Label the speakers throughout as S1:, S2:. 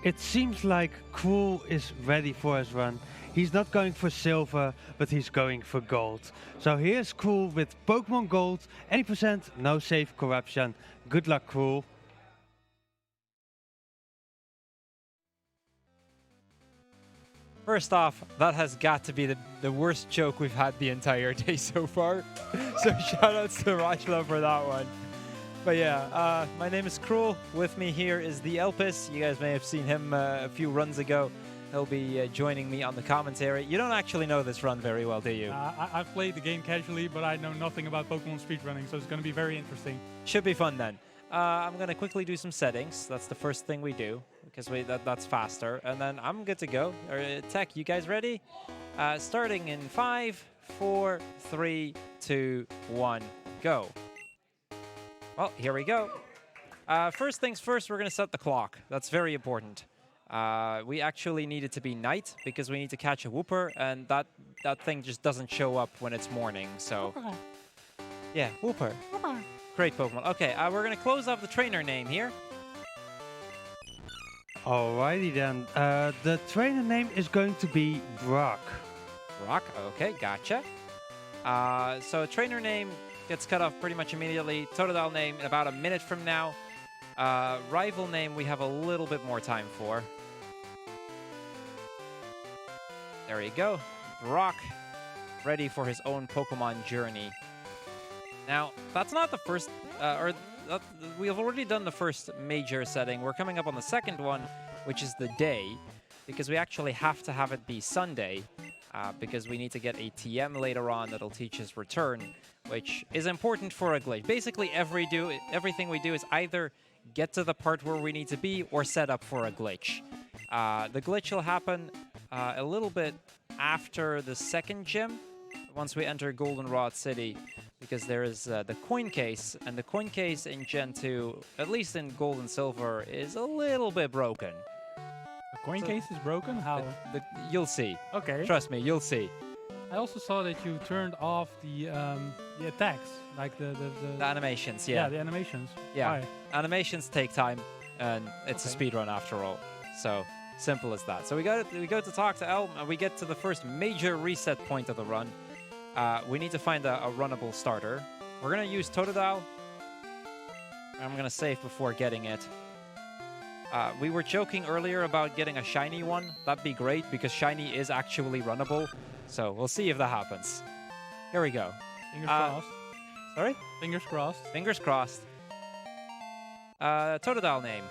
S1: It seems like Crrool is ready for his run. He's not going for silver, but he's going for gold. So here's Crrool with Pokemon Gold, any percent, no save corruption. Good luck, Crrool.
S2: First off, that has got to be the worst joke we've had the entire day so far. So shoutouts to Rajla for that one. But yeah, my name is Crrool. With me here is the Elpis. You guys may have seen him a few runs ago. He'll be joining me on the commentary. You don't actually know this run very well, do you?
S3: I've played the game casually, but I know nothing about Pokemon speedrunning, so it's going to be very interesting.
S2: Should be fun then. I'm going to quickly do some settings. That's the first thing we do, because that's faster. And then I'm good to go. Tech, you guys ready? Starting in 5, 4, 3, 2, 1, go. Well, here we go. First things first, we're going to set the clock. That's very important. We actually need it to be night because we need to catch a Wooper, and that thing just doesn't show up when it's morning. So, yeah, Wooper. Great Pokemon. Okay, we're going to close off the trainer name here.
S1: Alrighty then. The trainer name is going to be Brock.
S2: Brock, okay, gotcha. So trainer name gets cut off pretty much immediately. Totodile name in about a minute from now. Rival name we have a little bit more time for. There you go. Brock, ready for his own Pokemon journey. Now, that's not the first, we have already done the first major setting. We're coming up on the second one, which is the day, because we actually have to have it be Sunday, because we need to get a TM later on that'll teach his return, which is important for a glitch. Basically, everything we do is either get to the part where we need to be or set up for a glitch. The glitch will happen a little bit after the second gym, once we enter Goldenrod City, because there is the coin case, and the coin case in Gen 2, at least in Gold and Silver, is a little bit broken.
S3: The coin case is broken? How?
S2: You'll see.
S3: Okay.
S2: Trust me, you'll see.
S3: I also saw that you turned off the attacks, like the
S2: animations, yeah.
S3: Yeah, the animations.
S2: Yeah,
S3: Why?
S2: Animations take time, and it's a speedrun after all. So, simple as that. So we go to talk to Elm, and we get to the first major reset point of the run. We need to find a runnable starter. We're going to use Totodile. I'm going to save before getting it. We were joking earlier about getting a shiny one. That'd be great, because shiny is actually runnable. So we'll see if that happens. Here we go.
S3: Fingers crossed.
S2: Sorry?
S3: Fingers crossed.
S2: Fingers crossed. Totodile name.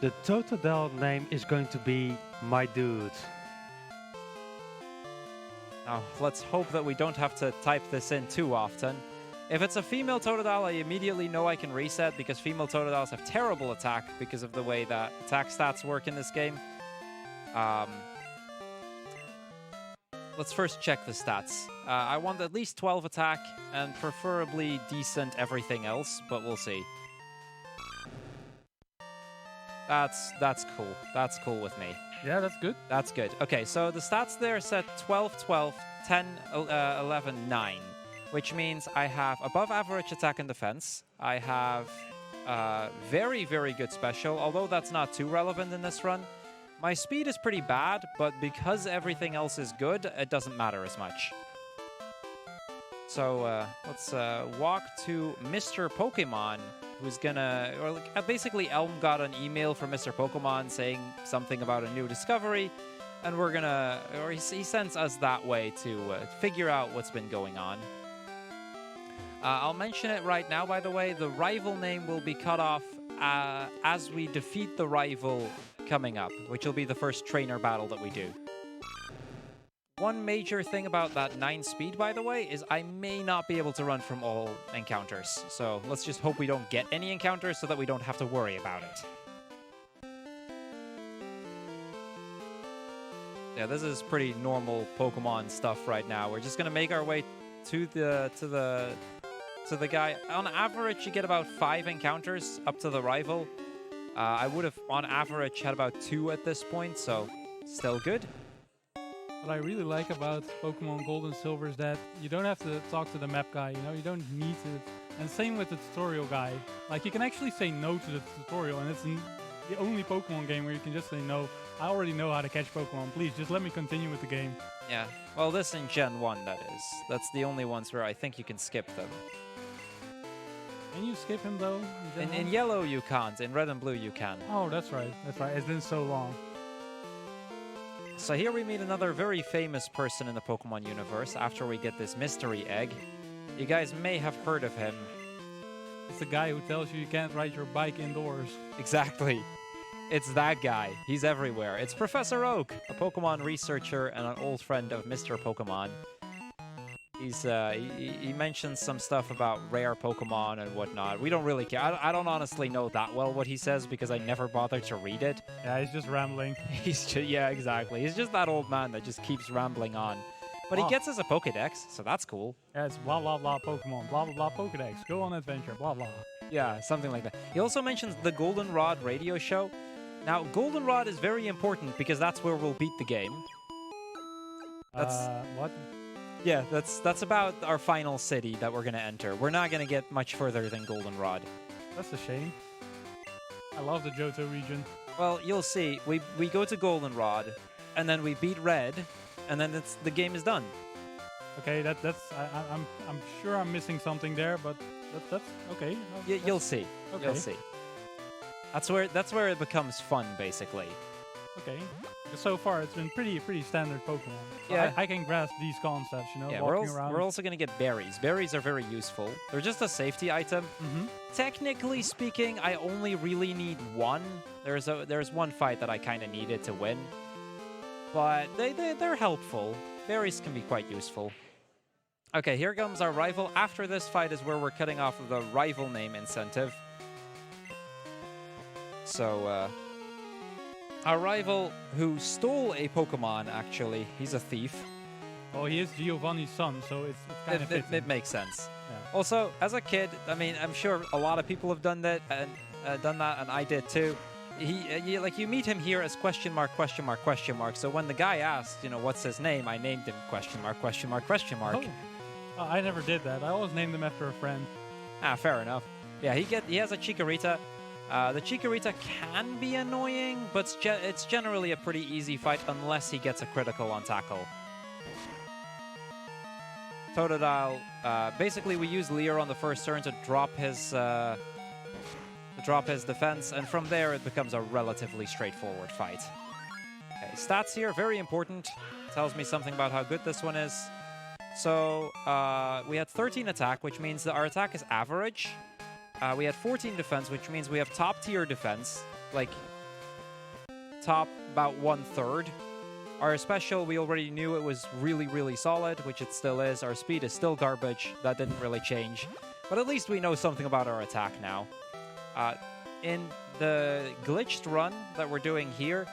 S1: The Totodile name is going to be My Dude.
S2: Now, let's hope that we don't have to type this in too often. If it's a female Totodile, I immediately know I can reset, because female Totodiles have terrible attack because of the way that attack stats work in this game. Let's first check the stats. I want at least 12 attack, and preferably decent everything else, but we'll see. That's cool. That's cool with me.
S3: Yeah, that's good.
S2: That's good. Okay, so the stats there set 12, 12, 10, 11, 9, which means I have above average attack and defense. I have very, very good special, although that's not too relevant in this run. My speed is pretty bad, but because everything else is good, it doesn't matter as much. So let's walk to Mr. Pokemon, who's gonna, basically Elm got an email from Mr. Pokemon saying something about a new discovery, and we're gonna, or he sends us that way to figure out what's been going on. I'll mention it right now, by the way, the rival name will be cut off as we defeat the rival coming up, which will be the first trainer battle that we do. One major thing about that 9 speed, by the way, is I may not be able to run from all encounters. So let's just hope we don't get any encounters so that we don't have to worry about it. Yeah, this is pretty normal Pokemon stuff right now. We're just gonna make our way to the guy. On average, you get about 5 encounters up to the rival. I would have, on average, had about 2 at this point, so still good.
S3: What I really like about Pokemon Gold and Silver is that you don't have to talk to the map guy, you know, you don't need to. And same with the tutorial guy. Like, you can actually say no to the tutorial, and it's the only Pokemon game where you can just say, no, I already know how to catch Pokemon. Please, just let me continue with the game.
S2: Yeah. Well, this in Gen 1, that is. That's the only ones where I think you can skip them.
S3: Can you skip him, though?
S2: In yellow, you can't. In red and blue, you can.
S3: Oh, that's right. That's right. It's been so long.
S2: So here we meet another very famous person in the Pokemon universe after we get this mystery egg. You guys may have heard of him.
S3: It's the guy who tells you can't ride your bike indoors.
S2: Exactly. It's that guy. He's everywhere. It's Professor Oak, a Pokemon researcher and an old friend of Mr. Pokemon. He mentions some stuff about rare Pokemon and whatnot. We don't really care. I don't honestly know that well what he says because I never bothered to read it.
S3: Yeah, he's just rambling.
S2: Yeah, exactly. He's just that old man that just keeps rambling on. But he gets us a Pokédex, so that's cool.
S3: Yeah, it's blah, blah, blah Pokemon, blah, blah, blah Pokédex, go on adventure, blah, blah.
S2: Yeah, something like that. He also mentions the Goldenrod radio show. Now, Goldenrod is very important because that's where we'll beat the game.
S3: What?
S2: Yeah, that's about our final city that we're going to enter. We're not going to get much further than Goldenrod.
S3: That's a shame. I love the Johto region.
S2: Well, you'll see. We go to Goldenrod, and then we beat Red, and then the game is done.
S3: Okay, I'm sure I'm missing something there, but that's okay.
S2: You'll see.
S3: Okay.
S2: You'll see. That's where it becomes fun, basically.
S3: Okay. So far, it's been pretty standard Pokemon.
S2: Yeah.
S3: I can grasp these concepts, you know,
S2: Yeah,
S3: walking around.
S2: we're also going to get berries. Berries are very useful. They're just a safety item.
S3: Mm-hmm.
S2: Technically speaking, I only really need one. There's one fight that I kind of needed to win. But they're helpful. Berries can be quite useful. Okay, here comes our rival. After this fight is where we're cutting off the rival name incentive. So, our rival who stole a Pokemon, actually, he's a thief.
S3: Oh, he is Giovanni's son, so it's kind of
S2: It makes sense.
S3: Yeah.
S2: Also, as a kid, I mean, I'm sure a lot of people have done that, and I did too. You meet him here as question mark, question mark, question mark. So when the guy asked, you know, what's his name, I named him question mark, question mark, question mark.
S3: Oh, I never did that. I always named him after a friend.
S2: Ah, fair enough. Yeah, he has a Chikorita. The Chikorita can be annoying, but it's generally a pretty easy fight unless he gets a critical on tackle. Totodile, basically we use Leer on the first turn to drop his defense, and from there it becomes a relatively straightforward fight. Okay, stats here, very important. Tells me something about how good this one is. So, we had 13 attack, which means that our attack is average. We had 14 defense, which means we have top-tier defense, like top about 1/3. Our special, we already knew it was really, really solid, which it still is. Our speed is still garbage. That didn't really change. But at least we know something about our attack now. In the glitched run that we're doing here,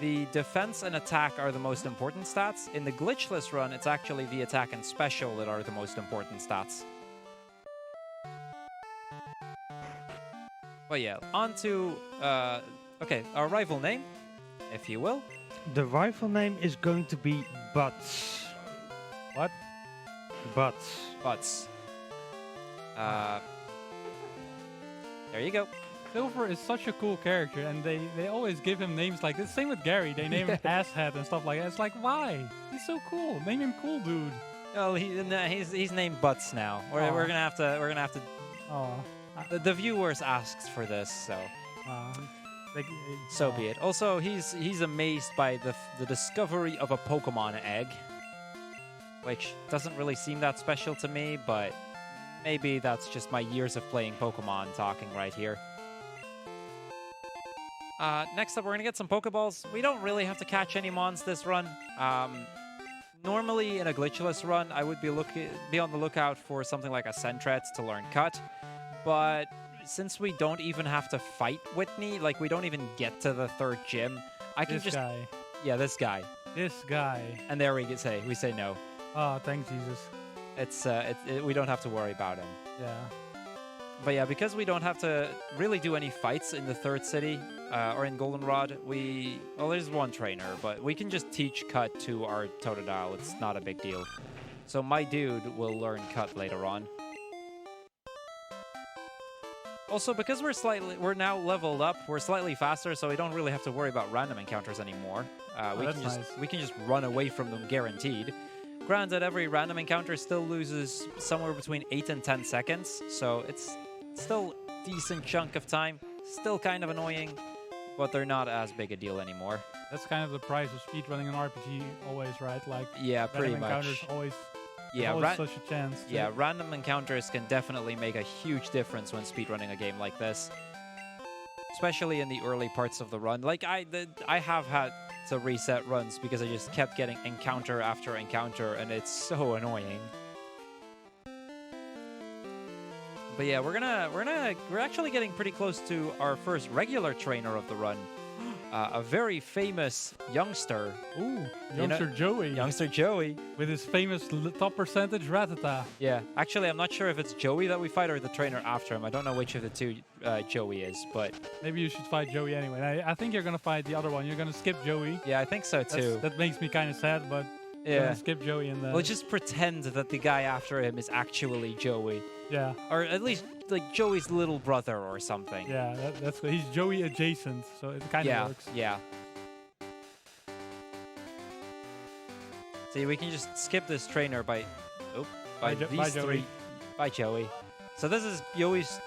S2: the defense and attack are the most important stats. In the glitchless run, it's actually the attack and special that are the most important stats. But yeah, on to, okay, our rival name, if you will.
S1: The rival name is going to be Butts.
S3: What?
S1: Butts.
S2: Butts. There you go.
S3: Silver is such a cool character, and they always give him names like this. Same with Gary. They name him Asshead and stuff like that. It's like, why? He's so cool. Name him Cool Dude.
S2: Oh, he's named Butts now. We're gonna have to.
S3: Oh.
S2: The viewers asked for this, so. So be it. Also, he's amazed by the discovery of a Pokemon egg, which doesn't really seem that special to me, but maybe that's just my years of playing Pokemon talking right here. Next up, we're gonna get some Pokeballs. We don't really have to catch any mons this run. Normally, in a glitchless run, I would be on the lookout for something like a Sentret to learn Cut, but since we don't even have to fight Whitney, like we don't even get to the 3rd gym, I can
S3: this guy.
S2: Yeah, this guy.
S3: This guy.
S2: And there we say no.
S3: Oh, thanks, Jesus.
S2: We don't have to worry about him.
S3: Yeah.
S2: But yeah, because we don't have to really do any fights in the 3rd city or in Goldenrod, well, there's one trainer, but we can just teach Cut to our Totodile. It's not a big deal. So my dude will learn Cut later on. Also, because we're now leveled up, we're slightly faster, so we don't really have to worry about random encounters anymore. We can just run away from them guaranteed. Granted, every random encounter still loses somewhere between 8 and 10 seconds, so it's still a decent chunk of time. Still kind of annoying, but they're not as big a deal anymore.
S3: That's kind of the price of speedrunning an RPG always, right? Like,
S2: yeah, pretty much.
S3: Encounters always,
S2: yeah,
S3: always such a chance.
S2: Yeah, random encounters can definitely make a huge difference when speedrunning a game like this. Especially in the early parts of the run. Like, I have had to reset runs because I just kept getting encounter after encounter, and it's so annoying. But yeah, we're actually getting pretty close to our first regular trainer of the run. A very famous youngster.
S3: Ooh, youngster Joey.
S2: Youngster Joey.
S3: With his famous top percentage Rattata.
S2: Yeah, actually, I'm not sure if it's Joey that we fight or the trainer after him. I don't know which of the two Joey is, but...
S3: Maybe you should fight Joey anyway. I think you're going to fight the other one. You're going to skip Joey.
S2: Yeah, I think so too.
S3: That makes me kind of sad, but you're going to skip Joey and then...
S2: We'll just pretend that the guy after him is actually Joey.
S3: Yeah.
S2: Or at least like Joey's little brother or something.
S3: Yeah, that's good. He's Joey adjacent, so it kind of works.
S2: Yeah. See, we can just skip this trainer by these three. By Joey. So this is Joey's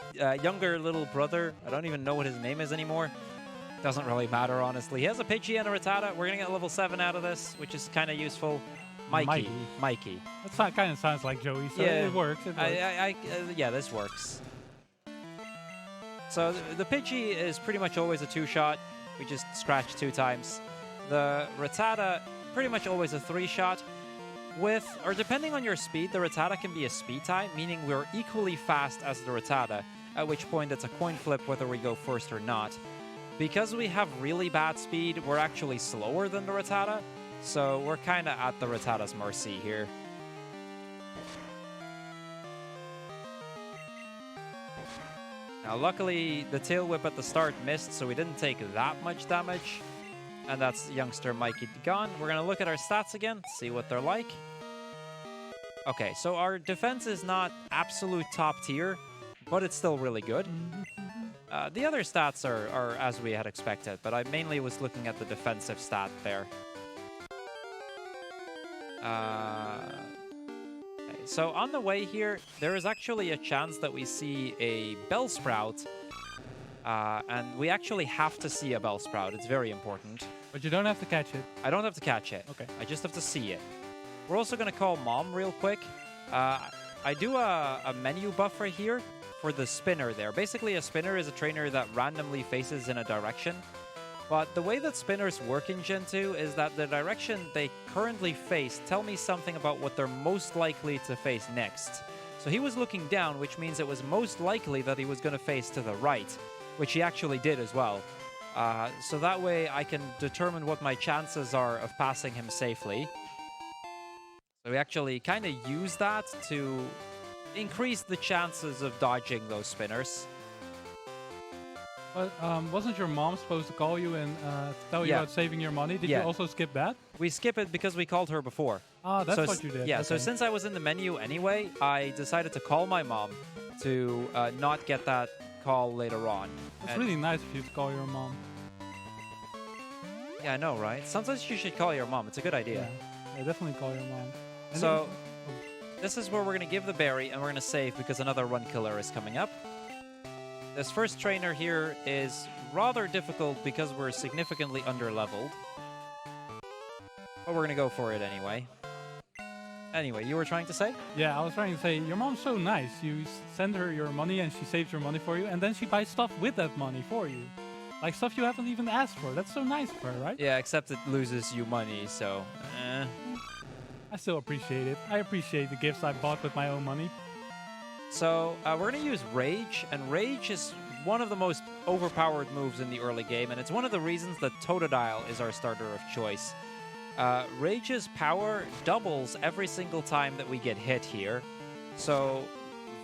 S2: younger little brother. I don't even know what his name is anymore. Doesn't really matter, honestly. He has a Pidgey and a Rattata. We're gonna get level 7 out of this, which is kind of useful. Mikey.
S3: That kind of sounds like Joey, so it works.
S2: Yeah, this works. So the Pidgey is pretty much always a 2-shot. We just scratch 2 times. The Rattata, pretty much always a 3-shot. Or depending on your speed, the Rattata can be a speed tie, meaning we're equally fast as the Rattata, at which point it's a coin flip whether we go first or not. Because we have really bad speed, we're actually slower than the Rattata, so we're kind of at the Rattata's mercy here. Now, luckily, the tail whip at the start missed, so we didn't take that much damage. And that's youngster Mikey gone. We're going to look at our stats again, see what they're like. Okay, so our defense is not absolute top tier, but it's still really good. The other stats are as we had expected, but I mainly was looking at the defensive stat there. Okay, so on the way here, there is actually a chance that we see a Bellsprout. And we actually have to see a Bellsprout. It's very important.
S3: But you don't have to catch it.
S2: I don't have to catch it.
S3: Okay.
S2: I just have to see it. We're also going to call Mom real quick. I do a menu buff right here for the spinner there. Basically, a spinner is a trainer that randomly faces in a direction. But the way that spinners work in Gen 2 is that the direction they currently face tell me something about what they're most likely to face next. So he was looking down, which means it was most likely that he was going to face to the right, which he actually did as well. So that way I can determine what my chances are of passing him safely. So we actually kind of use that to increase the chances of dodging those spinners.
S3: But wasn't your mom supposed to call you and tell you about saving your money? Did you also skip that?
S2: We skip it because we called her before.
S3: Ah, that's what you did.
S2: Yeah,
S3: okay.
S2: So since I was in the menu anyway, I decided to call my mom to not get that call later on.
S3: It's really nice of you to call your mom.
S2: Yeah, I know, right? Sometimes you should call your mom. It's a good idea.
S3: Yeah, definitely call your mom. And
S2: so this is where we're going to give the berry and we're going to save because another run killer is coming up. This first trainer here is rather difficult because we're significantly under-leveled. But we're going to go for it anyway. Anyway, you were trying to say?
S3: Yeah, I was trying to say, your mom's so nice. You send her your money and she saves your money for you, and then she buys stuff with that money for you. Like stuff you haven't even asked for. That's so nice of her, right?
S2: Yeah, except it loses you money, so...
S3: I still appreciate it. I appreciate the gifts I bought with my own money.
S2: So, we're going to use Rage, and Rage is one of the most overpowered moves in the early game, and it's one of the reasons that Totodile is our starter of choice. Rage's power doubles every single time that we get hit here. So,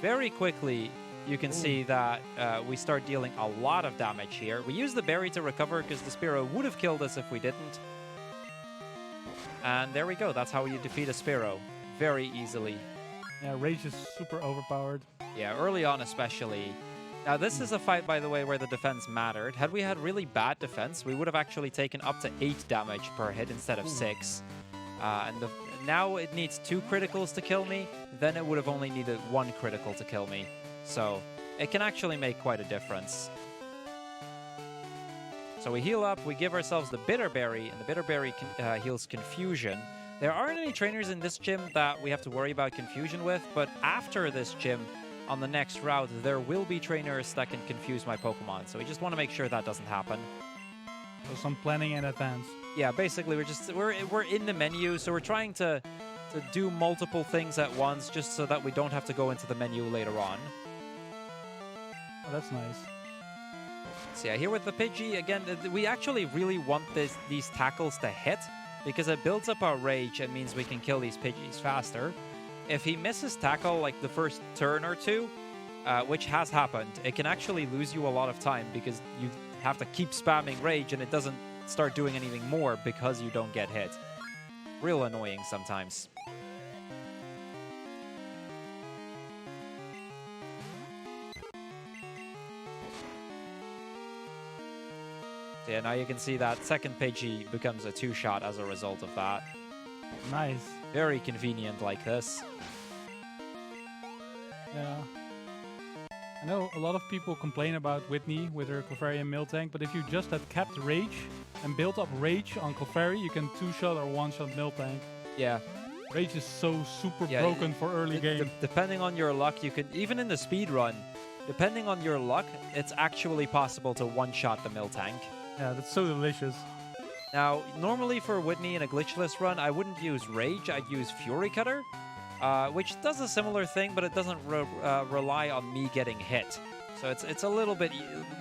S2: very quickly, you can see that we start dealing a lot of damage here. We use the berry to recover because the Spearow would have killed us if we didn't. And there we go. That's how you defeat a Spearow. Very easily.
S3: Yeah, Rage is super overpowered.
S2: Yeah, early on especially. Now, this is a fight, by the way, where the defense mattered. Had we had really bad defense, we would have actually taken up to 8 damage per hit instead of 6. Now it needs 2 criticals to kill me. Then it would have only needed 1 critical to kill me. So it can actually make quite a difference. So we heal up, we give ourselves the Bitter Berry, and the Bitter Berry heals Confusion. There aren't any trainers in this gym that we have to worry about Confusion with, but after this gym, on the next route, there will be trainers that can confuse my Pokemon. So we just want to make sure that doesn't happen.
S3: So some planning in advance.
S2: Yeah, basically we're in the menu, so we're trying to do multiple things at once just so that we don't have to go into the menu later on.
S3: Oh, that's nice.
S2: So yeah, here with the Pidgey, again, we actually really want these tackles to hit because it builds up our rage and means we can kill these Pidgeys faster. If he misses tackle like the first turn or two, which has happened, it can actually lose you a lot of time because you have to keep spamming rage and it doesn't start doing anything more because you don't get hit. Real annoying sometimes. So yeah, now you can see that second Pidgey becomes a 2-shot as a result of that.
S3: Nice.
S2: Very convenient like this.
S3: Yeah. I know a lot of people complain about Whitney with her Clefairy and Miltank, but if you just had kept Rage and built up Rage on Clefairy, you can 2-shot or 1-shot Miltank.
S2: Yeah.
S3: Rage is so super broken for early game.
S2: Depending on your luck, you can, even in the speed run, depending on your luck, it's actually possible to 1-shot the Miltank.
S3: Yeah, that's so delicious.
S2: Now, normally for Whitney in a glitchless run, I wouldn't use Rage, I'd use Fury Cutter, which does a similar thing, but it doesn't rely on me getting hit. So it's a little bit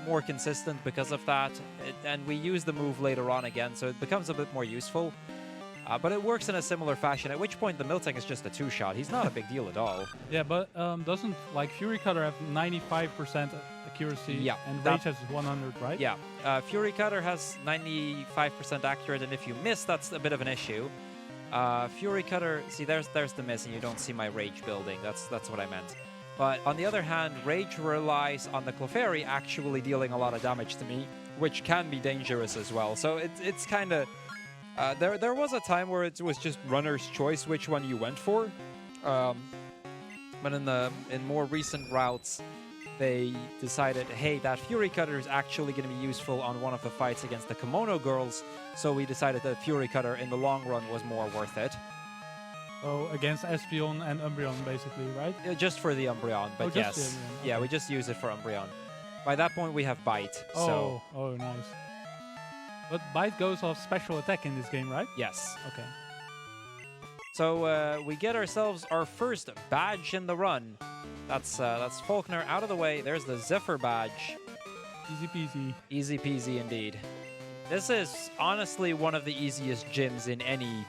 S2: more consistent because of that, and we use the move later on again, so it becomes a bit more useful. But it works in a similar fashion, at which point the Miltank is just a 2-shot. He's not a big deal at all.
S3: Yeah, but doesn't like Fury Cutter have 95% accuracy?
S2: Yeah,
S3: and Rage has 100, right?
S2: Yeah, Fury Cutter has 95% accurate, and if you miss, that's a bit of an issue. Fury Cutter, see, there's the miss, and you don't see my Rage building. That's what I meant. But on the other hand, Rage relies on the Clefairy actually dealing a lot of damage to me, which can be dangerous as well. So it's kind of... there was a time where it was just runner's choice which one you went for. But in more recent routes, they decided, hey, that Fury Cutter is actually going to be useful on one of the fights against the Kimono Girls, so we decided that Fury Cutter in the long run was more worth it.
S3: Oh, against Espeon and Umbreon, basically, right?
S2: Just for the Umbreon, but yes.
S3: Just the Umbreon. Okay.
S2: Yeah, we just use it for Umbreon. By that point, we have Bite, so...
S3: Oh, nice. But Bite goes off special attack in this game, right?
S2: Yes.
S3: Okay.
S2: So we get ourselves our first badge in the run. That's Faulkner out of the way. There's the Zephyr badge.
S3: Easy peasy.
S2: Easy peasy indeed. This is honestly one of the easiest gyms in any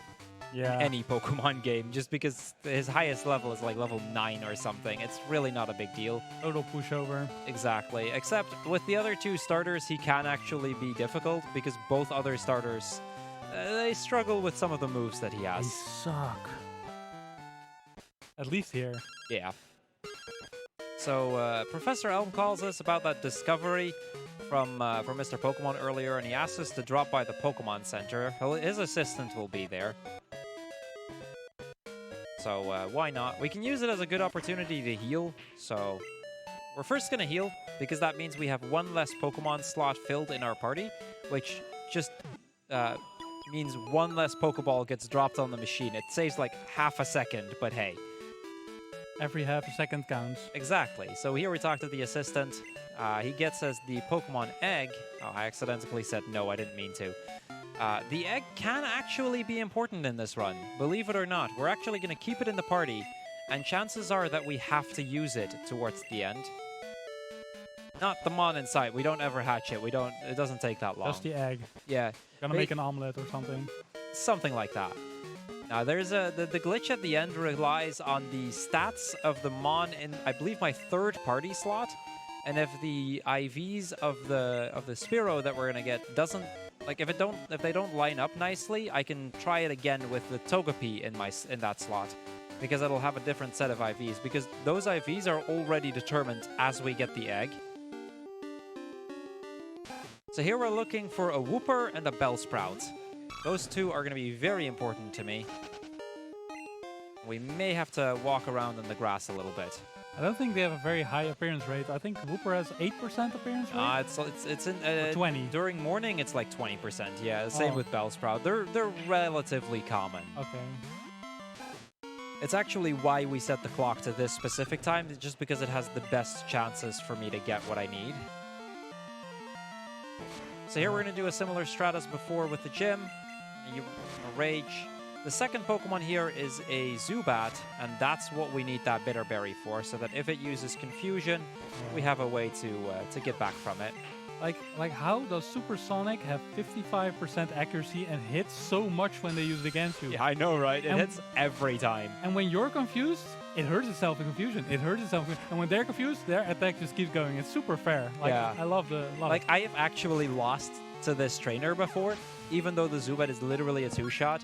S2: Pokemon game, just because his highest level is like level 9 or something. It's really not a big deal.
S3: Total pushover.
S2: Exactly. Except with the other 2 starters, he can actually be difficult because both other starters, they struggle with some of the moves that he has.
S3: They suck. At least here.
S2: Yeah. So Professor Elm calls us about that discovery from Mr. Pokemon earlier, and he asks us to drop by the Pokemon Center. His assistant will be there. So why not? We can use it as a good opportunity to heal. So we're first going to heal, because that means we have 1 less Pokemon slot filled in our party, which just means 1 less Pokeball gets dropped on the machine. It saves like half a second, but hey.
S3: Every half a second counts.
S2: Exactly. So here we talk to the assistant. He gets us the Pokemon Egg. Oh, I accidentally said no, I didn't mean to. The egg can actually be important in this run. Believe it or not, we're actually going to keep it in the party, and chances are that we have to use it towards the end. Not the Mon inside. We don't ever hatch it. It doesn't take that long.
S3: Just the egg.
S2: Yeah.
S3: Gonna make an omelet or something.
S2: Something like that. Now, there's the glitch at the end relies on the stats of the Mon in, I believe, my 3rd party slot. And if the IVs of the Spearow that we're gonna get doesn't, like, if they don't line up nicely, I can try it again with the Togepi in that slot, because it'll have a different set of IVs, because those IVs are already determined as we get the egg. So here we're looking for a Wooper and a Bellsprout. Those two are going to be very important to me. We may have to walk around in the grass a little bit.
S3: I don't think they have a very high appearance rate. I think Wooper has 8% appearance rate.
S2: It's in
S3: 20.
S2: During morning, it's like 20%. Yeah, same
S3: Oh.
S2: with Bellsprout. They're relatively common.
S3: Okay.
S2: It's actually why we set the clock to this specific time, just because it has the best chances for me to get what I need. So here we're going to do a similar strat as before with the gym. A Rage. The second Pokemon here is a Zubat, and that's what we need that Bitterberry for, so that if it uses Confusion, we have a way to get back from it.
S3: Like how does Supersonic have 55% accuracy and hits so much when they use it against you?
S2: Yeah, I know, right? It
S3: And-
S2: hits every time.
S3: And when you're confused, it hurts itself in confusion. It hurts itself, and when they're confused, their attack just keeps going. It's super fair. Like
S2: Yeah.
S3: I love the
S2: Like, I have actually lost to this trainer before, even though the Zubat is literally a two-shot.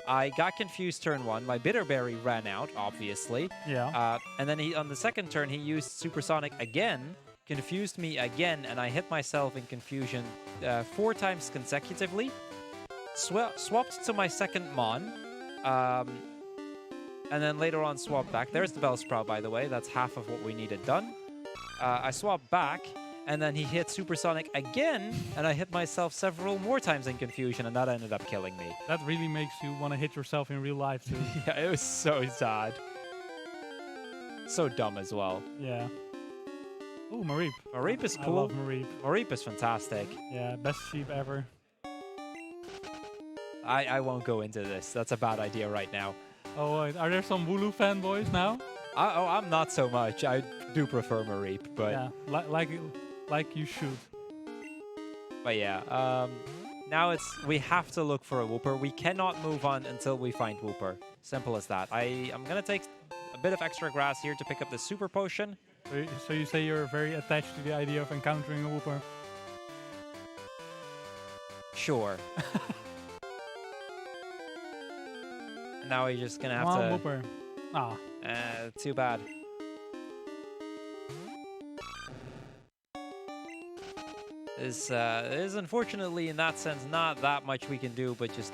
S2: I got confused turn 1. My Bitterberry ran out, obviously.
S3: Yeah.
S2: And then on the second turn, he used Supersonic again, confused me again, and I hit myself in confusion 4 times consecutively. Swapped to my second Mon. And then later on swapped back. There's the Bellsprout, by the way. That's half of what we needed done. I swapped back, and then he hit Supersonic again, and I hit myself several more times in confusion, and that ended up killing me.
S3: That really makes you want to hit yourself in real life too.
S2: Yeah, it was so sad. So dumb as well.
S3: Yeah. Ooh, Mareep.
S2: Mareep is
S3: I
S2: cool.
S3: love Mareep.
S2: Mareep is fantastic.
S3: Yeah, best sheep ever.
S2: I won't go into this. That's a bad idea right now.
S3: Oh, wait, are there some Wooloo fanboys now?
S2: I'm not so much. I do prefer Mareep, but
S3: Yeah, like you should.
S2: now we have to look for a Wooper. We cannot move on until we find Wooper. Simple as that. I'm gonna take a bit of extra grass here to pick up the Super Potion.
S3: So you say you're very attached to the idea of encountering a Wooper?
S2: Sure. Now we're just gonna have
S3: Come on,
S2: to.
S3: Wooper. Ah,
S2: Too bad. There's unfortunately in that sense not that much we can do, but just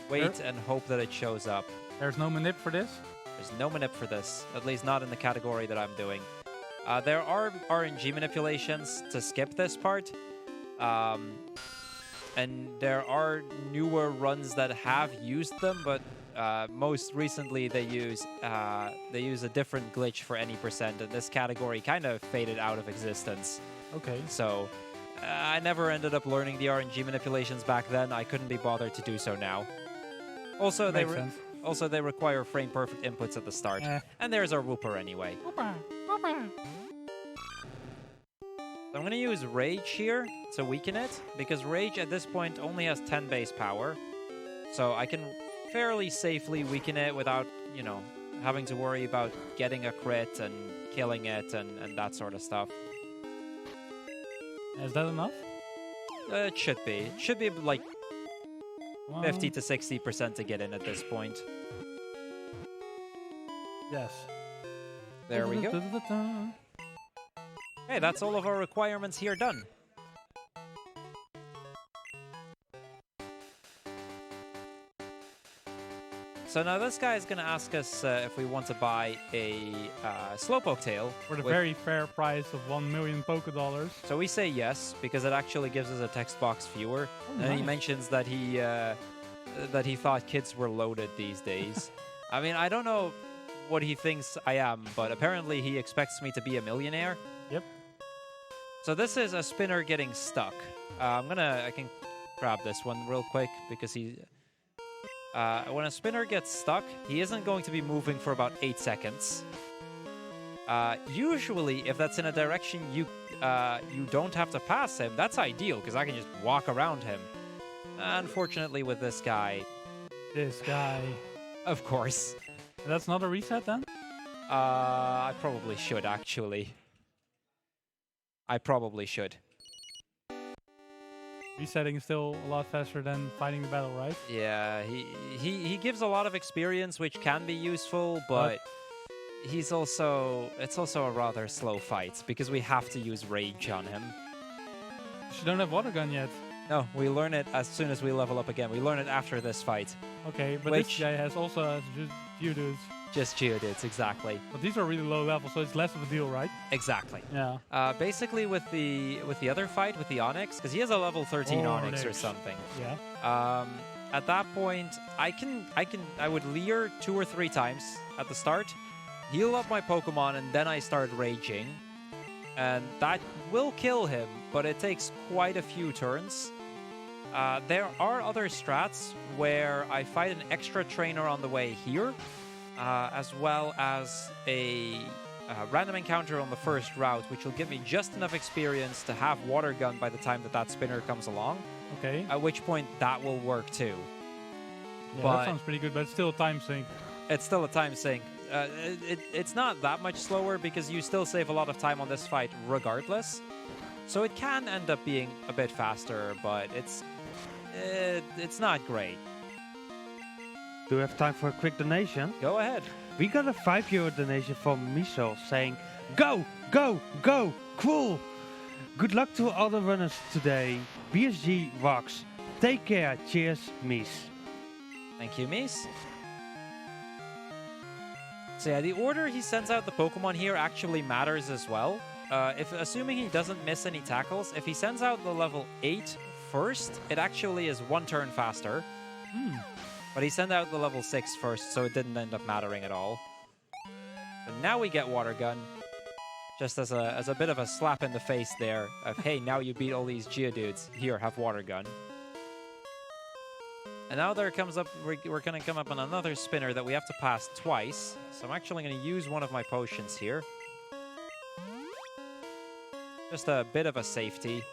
S2: wait and hope that it shows up.
S3: there's no manip for this?
S2: There's no manip for this, at least not in the category that I'm doing. There are RNG manipulations to skip this part. And there are newer runs that have used them, but most recently they use a different glitch for any percent, and this category kind of faded out of existence.
S3: Okay.
S2: So I never ended up learning the RNG manipulations back then. I couldn't be bothered to do so now. Also,
S3: Makes sense.
S2: they require frame perfect inputs at the start, and there's our Wooper anyway.
S3: Wooper, Wooper.
S2: I'm going to use Rage here to weaken it, because Rage at this point only has 10 base power. So I can fairly safely weaken it without, having to worry about getting a crit and killing it and that sort of stuff.
S3: Is that enough?
S2: It should be. It should be like
S3: Well,
S2: 50 to 60% to get in at this point.
S3: Yes.
S2: There we go. Hey, that's all of our requirements here done. So now this guy is going to ask us if we want to buy a Slowpoke tail.
S3: For the
S2: with-
S3: very fair price of 1 million Poké-dollars.
S2: So we say yes, because it actually gives us a text box viewer.
S3: Oh,
S2: And he
S3: nice.
S2: mentions that he thought kids were loaded these days. I mean, I don't know what he thinks I am, but apparently he expects me to be a millionaire.
S3: Yep.
S2: So this is a spinner getting stuck. I can grab this one real quick because when a spinner gets stuck, he isn't going to be moving for about 8 seconds. Usually, if that's in a direction you don't have to pass him, that's ideal because I can just walk around him. Unfortunately, with this guy,
S3: This guy.
S2: of course,
S3: That's not a reset then?
S2: I probably should actually. I probably should.
S3: Resetting is still a lot faster than fighting the battle, right?
S2: Yeah, he gives a lot of experience, which can be useful, but it's also a rather slow fight because we have to use rage on him.
S3: 'Cause you don't have water gun yet.
S2: No, we learn it as soon as we level up again. We learn it after this fight.
S3: Okay, but
S2: Which-
S3: this guy has also Geodudes.
S2: Just Geodudes, exactly.
S3: But these are really low level, so it's less of a deal, right?
S2: Exactly.
S3: Yeah.
S2: Basically, with the other fight, with the Onyx, because he has a level 13 Onyx or
S3: Onyx.
S2: something.
S3: Yeah.
S2: At that point, I would leer 2 or 3 times at the start, heal up my Pokemon, and then I start raging. And that will kill him, but it takes quite a few turns. There are other strats where I fight an extra trainer on the way here, as well as a random encounter on the first route, which will give me just enough experience to have Water Gun by the time that spinner comes along.
S3: Okay.
S2: At which point, that will work too.
S3: Yeah,
S2: but-
S3: that sounds pretty good, but it's still a time sink.
S2: It's still a time sink. It's not that much slower because you still save a lot of time on this fight regardless. So it can end up being a bit faster, but it's not great.
S1: Do we have time for a quick donation?
S2: Go ahead.
S1: We got a €5 donation from Michel saying, "Go, go, go, Crrool! Good luck to all the runners today. BSG rocks. Take care. Cheers, Mies."
S2: Thank you, Mies. So yeah, the order he sends out the Pokemon here actually matters as well. Assuming he doesn't miss any tackles, if he sends out the level 8 first, it actually is 1 turn faster. But he sent out the level 6 first, so it didn't end up mattering at all. But now we get Water Gun, just as a bit of a slap in the face there of, hey, now you beat all these Geodudes. Here, have Water Gun. And now we're going to come up on another spinner that we have to pass twice. So I'm actually going to use one of my potions here. Just a bit of a safety.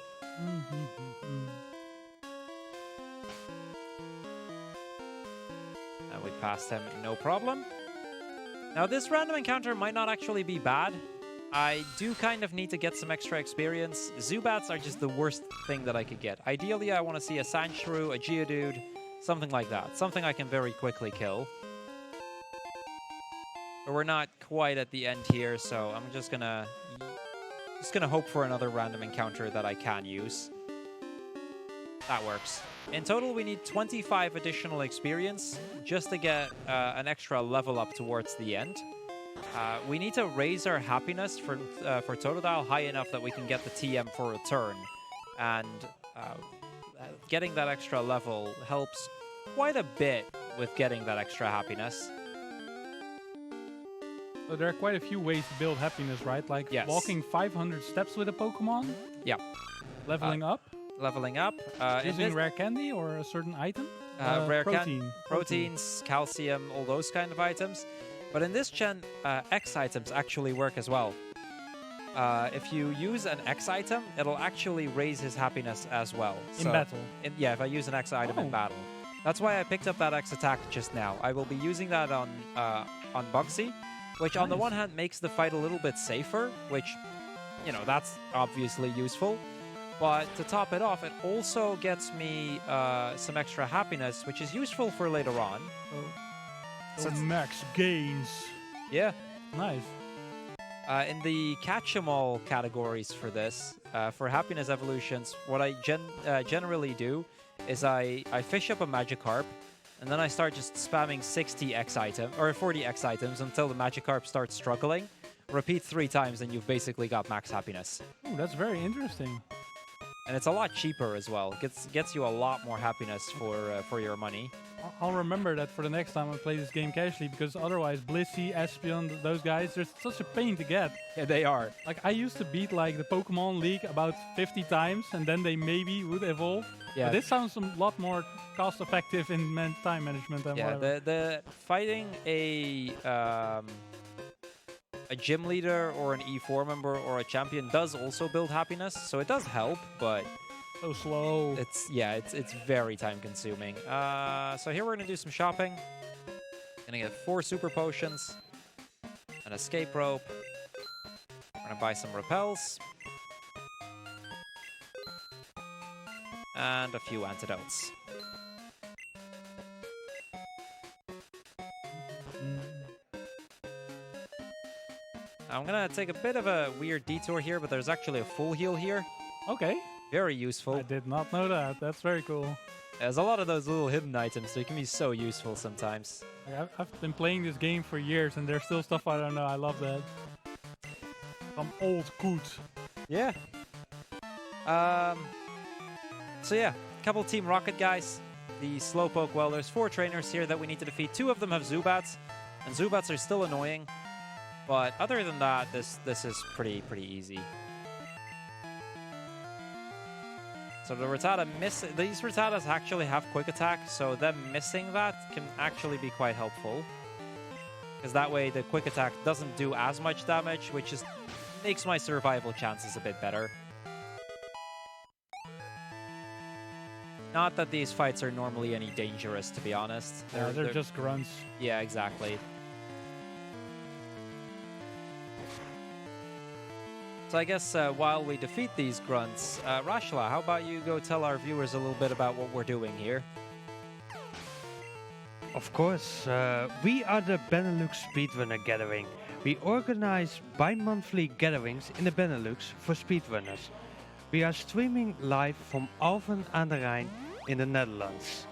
S2: And we passed him, no problem. Now this random encounter might not actually be bad. I do kind of need to get some extra experience. Zubats are just the worst thing that I could get. Ideally, I want to see a Sandshrew, a Geodude, something like that. Something I can very quickly kill. But we're not quite at the end here, so I'm just gonna hope for another random encounter that I can use. That works. In total, we need 25 additional experience just to get an extra level up towards the end. We need to raise our happiness for Totodile high enough that we can get the TM for a turn. And getting that extra level helps quite a bit with getting that extra happiness.
S3: So there are quite a few ways to build happiness, right? Like
S2: Yes.
S3: walking 500 steps with a Pokemon?
S2: Yeah.
S3: Leveling up?
S2: Leveling up.
S3: Using rare candy or a certain item?
S2: Rare
S3: protein.
S2: proteins, calcium, all those kind of items. But in this gen, X items actually work as well. If you use an X item, it'll actually raise his happiness as well.
S3: In battle?
S2: Yeah, if I use an X item in battle. That's why I picked up that X attack just now. I will be using that on Bugsy, which on the one hand makes the fight a little bit safer, which, you know, that's obviously useful. But to top it off, it also gets me some extra happiness, which is useful for later on.
S3: So max gains.
S2: Yeah.
S3: Nice.
S2: In the catch-em-all categories for this, for happiness evolutions, what I generally do is I fish up a Magikarp, and then I start just spamming 60 X items, or 40 X items until the Magikarp starts struggling. Repeat 3 times, and you've basically got max happiness.
S3: Ooh, that's very interesting.
S2: And it's a lot cheaper as well. Gets you a lot more happiness for your money.
S3: I'll remember that for the next time I play this game casually, because otherwise Blissey, Espeon, those guys, they're such a pain to get.
S2: Yeah, they are.
S3: Like, I used to beat like the Pokemon League about 50 times, and then they maybe would evolve.
S2: Yeah.
S3: But this sounds a lot more cost-effective in time management and
S2: Yeah,
S3: whatever.
S2: the fighting a gym leader or an E4 member or a champion does also build happiness, so it does help, but
S3: So slow.
S2: it's very time consuming. So here we're gonna do some shopping. Gonna get 4 super potions, an escape rope. We're gonna buy some repels. And a few antidotes. I'm gonna take a bit of a weird detour here, but there's actually a full heal here.
S3: Okay.
S2: Very useful.
S3: I did not know that. That's very cool.
S2: There's a lot of those little hidden items, so it can be so useful sometimes.
S3: Like, I've been playing this game for years, and there's still stuff I don't know. I love that. Some old coot.
S2: Yeah. So yeah, couple Team Rocket guys. The Slowpoke, well, there's 4 trainers here that we need to defeat. 2 of them have Zubats, and Zubats are still annoying. But other than that, this is pretty easy. So the Rattata these Rattatas actually have Quick Attack, so them missing that can actually be quite helpful. Because that way the Quick Attack doesn't do as much damage, which just makes my survival chances a bit better. Not that these fights are normally any dangerous, to be honest.
S3: They're just grunts.
S2: Yeah, exactly. So I guess while we defeat these grunts, Rashla, how about you go tell our viewers a little bit about what we're doing here?
S1: Of course, we are the Benelux Speedrunner Gathering. We organize bi-monthly gatherings in the Benelux for speedrunners. We are streaming live from Alphen aan de Rijn in the Netherlands.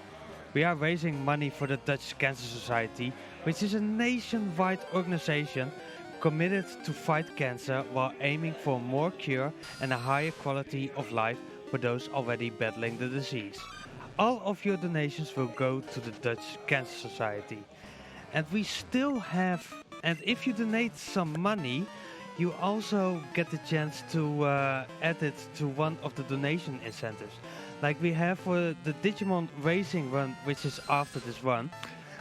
S1: We are raising money for the Dutch Cancer Society, which is a nationwide organization committed to fight cancer while aiming for more cure and a higher quality of life for those already battling the disease. All of your donations will go to the Dutch Cancer Society. And we still have, and if you donate some money, you also get the chance to add it to one of the donation incentives. Like we have for the Digimon Racing run, which is after this one,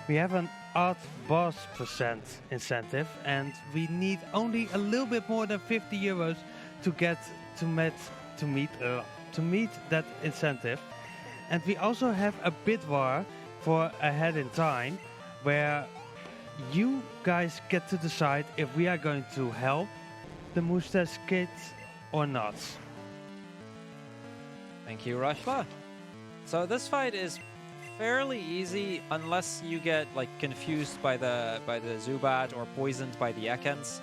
S1: we have an odd boss % incentive, and we need only a little bit more than 50 euros to get to meet that incentive. And we also have a bid war for Ahead in Time, where you guys get to decide if we are going to help the Moustache Kid or not.
S2: Thank you, Rashla. So this fight is fairly easy unless you get like confused by the Zubat or poisoned by the Ekans.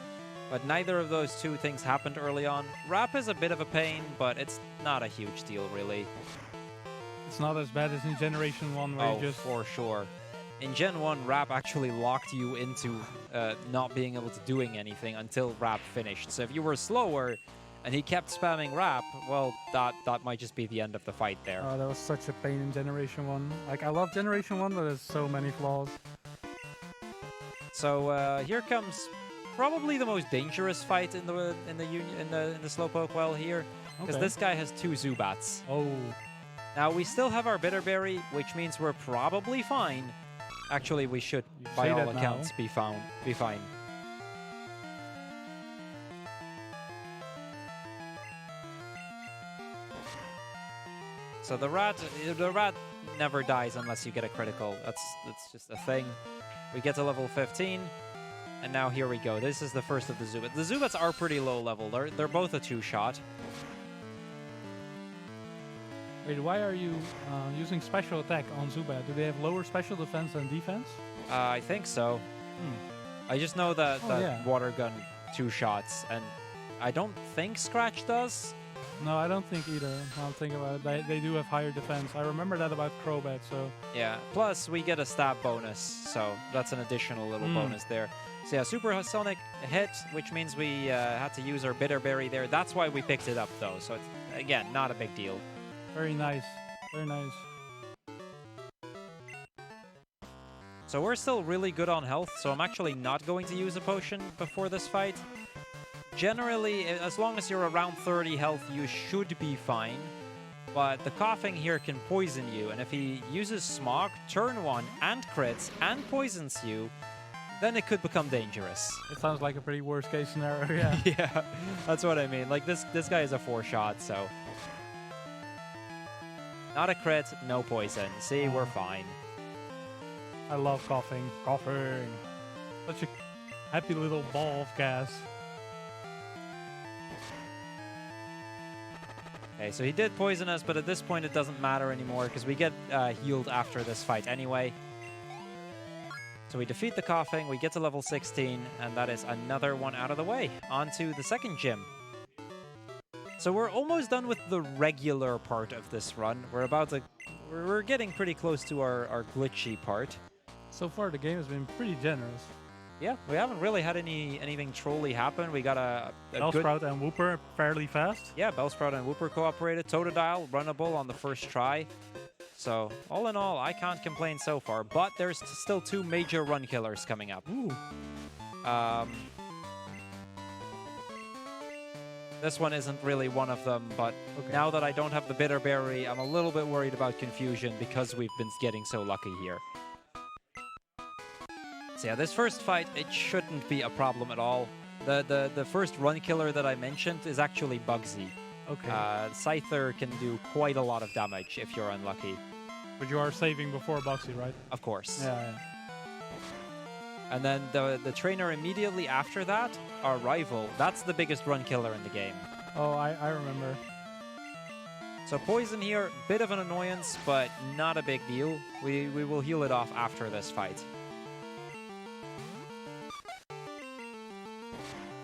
S2: But neither of those 2 things happened early on. Rap is a bit of a pain, but it's not a huge deal really.
S3: It's not as bad as in Generation 1 where you just...
S2: for sure. In Gen 1, Rap actually locked you into not being able to doing anything until Rap finished. So if you were slower and he kept spamming Rap, well, that might just be the end of the fight there.
S3: Oh, that was such a pain in Generation 1. Like, I love Generation 1, but there's so many flaws.
S2: So here comes probably the most dangerous fight in the Slowpoke well here, because this guy has 2 Zubats.
S3: Oh.
S2: Now we still have our Bitterberry, which means we're probably fine. Actually, we should, by all accounts, be fine. So the rat never dies unless you get a critical. That's just a thing. We get to level 15, and now here we go. This is the first of the Zubats. The Zubats are pretty low level. They're both a 2-shot.
S3: Wait, why are you using special attack on Zubat? Do they have lower special defense than defense?
S2: I think so. I just know that Water Gun 2 shots, and I don't think Scratch does.
S3: No, I don't think either. I'll think about it. They do have higher defense. I remember that about Crobat, so...
S2: Yeah, plus we get a stab bonus, so that's an additional little bonus there. So yeah, Supersonic hit, which means we had to use our Bitterberry there. That's why we picked it up, though. So it's, again, not a big deal.
S3: Very nice. Very nice.
S2: So we're still really good on health, so I'm actually not going to use a potion before this fight. Generally, as long as you're around 30 health, you should be fine. But the coughing here can poison you, and if he uses Smog, turn 1, and crits, and poisons you, then it could become dangerous.
S3: It sounds like a pretty worst case scenario, yeah.
S2: Yeah, that's what I mean. Like, this guy is a 4-shot, so... Not a crit, no poison. See, we're fine.
S3: I love coughing. Coughing. Such a happy little ball of gas.
S2: Okay, so he did poison us, but at this point it doesn't matter anymore because we get healed after this fight anyway. So we defeat the coughing, we get to level 16, and that is another one out of the way. On to the second gym. So we're almost done with the regular part of this run. We're getting pretty close to our glitchy part.
S3: So far, the game has been pretty generous.
S2: Yeah, we haven't really had anything trolly happen. We got a good...
S3: Bellsprout and Whooper fairly fast.
S2: Yeah, Bellsprout and Whooper cooperated. Totodile, runnable on the first try. So, all in all, I can't complain so far. But there's still 2 major run killers coming up.
S3: Ooh.
S2: This one isn't really one of them, but
S3: Okay.
S2: now that I don't have the Bitter Berry, I'm a little bit worried about confusion because we've been getting so lucky here. So yeah, this first fight, it shouldn't be a problem at all. The first run killer that I mentioned is actually Bugsy.
S3: Okay.
S2: Scyther can do quite a lot of damage if you're unlucky,
S3: But you are saving before Bugsy, right?
S2: of course.
S3: Yeah.
S2: And then the trainer immediately after that, our rival, that's the biggest run killer in the game.
S3: Oh, I remember.
S2: So poison here, bit of an annoyance, but not a big deal. We will heal it off after this fight.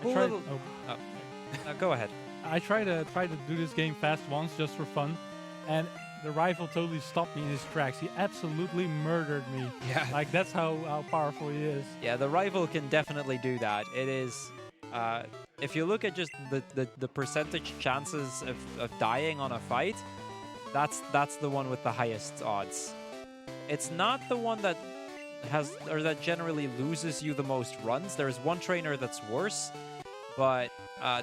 S2: Cool little...
S3: Oh.
S2: Go ahead.
S3: I tried to do this game fast once just for fun, and the rival totally stopped me in his tracks. He absolutely murdered me.
S2: Yeah.
S3: Like, that's how powerful he is.
S2: Yeah, the rival can definitely do that. It is... if you look at just the percentage chances of dying on a fight, that's the one with the highest odds. It's not the one that has, or that generally loses you the most runs. There's one trainer that's worse, but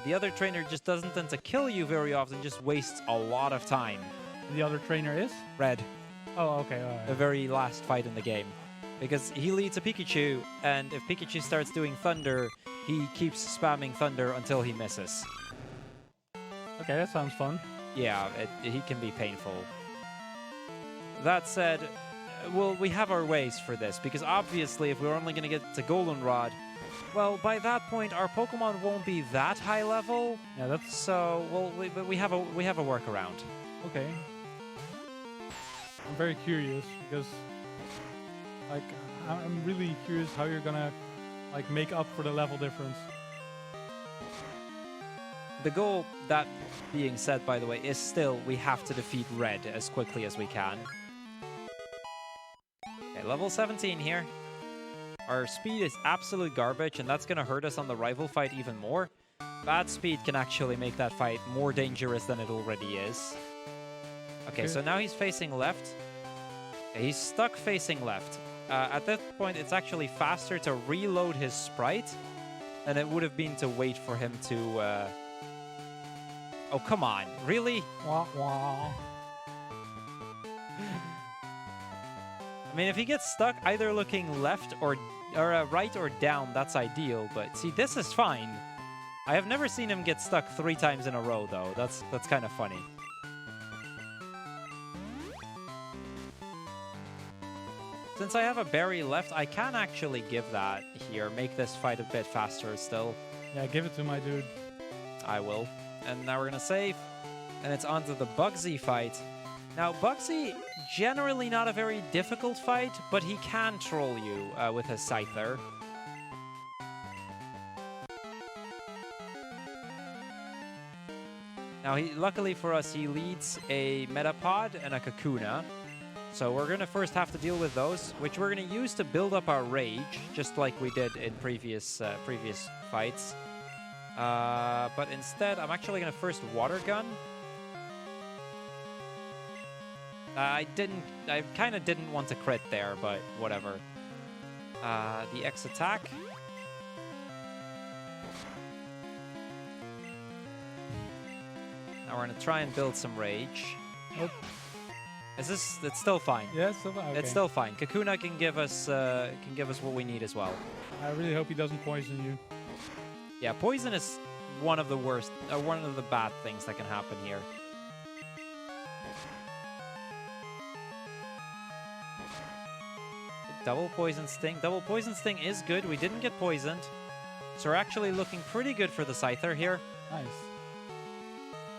S2: the other trainer just doesn't tend to kill you very often, just wastes a lot of time.
S3: The other trainer is?
S2: Red,
S3: Oh, okay. All
S2: the
S3: right.
S2: very last fight in the game. Because he leads a Pikachu, and if Pikachu starts doing Thunder, he keeps spamming Thunder until he misses.
S3: Okay, that sounds fun.
S2: Yeah, he can be painful. That said, well, we have our ways for this, because obviously if we're only going to get to Goldenrod, well, by that point, our Pokemon won't be that high level.
S3: Yeah, that's
S2: So, well, we have a workaround.
S3: okay. I'm very curious because, like, I'm really curious how you're gonna, like, make up for the level difference.
S2: The goal, that being said, by the way, is still we have to defeat Red as quickly as we can. Okay, level 17 here. Our speed is absolute garbage, and that's going to hurt us on the rival fight even more. Bad speed can actually make that fight more dangerous than it already is. Okay, so now he's facing left. Okay, he's stuck facing left. At that point, it's actually faster to reload his sprite than it would have been to wait for him to... Oh, come on. Really?
S3: Wah, wah.
S2: I mean, if he gets stuck either looking left or right or down, that's ideal. But see, this is fine. I have never seen him get stuck 3 times in a row, though. That's kind of funny. Since I have a berry left, I can actually give that here. Make this fight a bit faster still.
S3: Yeah, give it to my dude.
S2: I will. And now we're going to save. And it's on to the Bugsy fight. Now, Bugsy, generally not a very difficult fight, but he can troll you with his Scyther. Now, luckily for us, he leads a Metapod and a Kakuna. So we're going to first have to deal with those, which we're going to use to build up our Rage, just like we did in previous fights. But instead, I'm actually going to first Water Gun. I kind of didn't want to crit there, but whatever. The X attack. Now we're going to try and build some Rage.
S3: Nope.
S2: It's still fine.
S3: Yeah, it's still fine. Okay.
S2: It's still fine. Kakuna can give us what we need as well.
S3: I really hope he doesn't poison you.
S2: Yeah, poison is one of the worst, one of the bad things that can happen here. Double poison sting. Double poison sting is good. We didn't get poisoned, so we're actually looking pretty good for the Scyther here.
S3: Nice.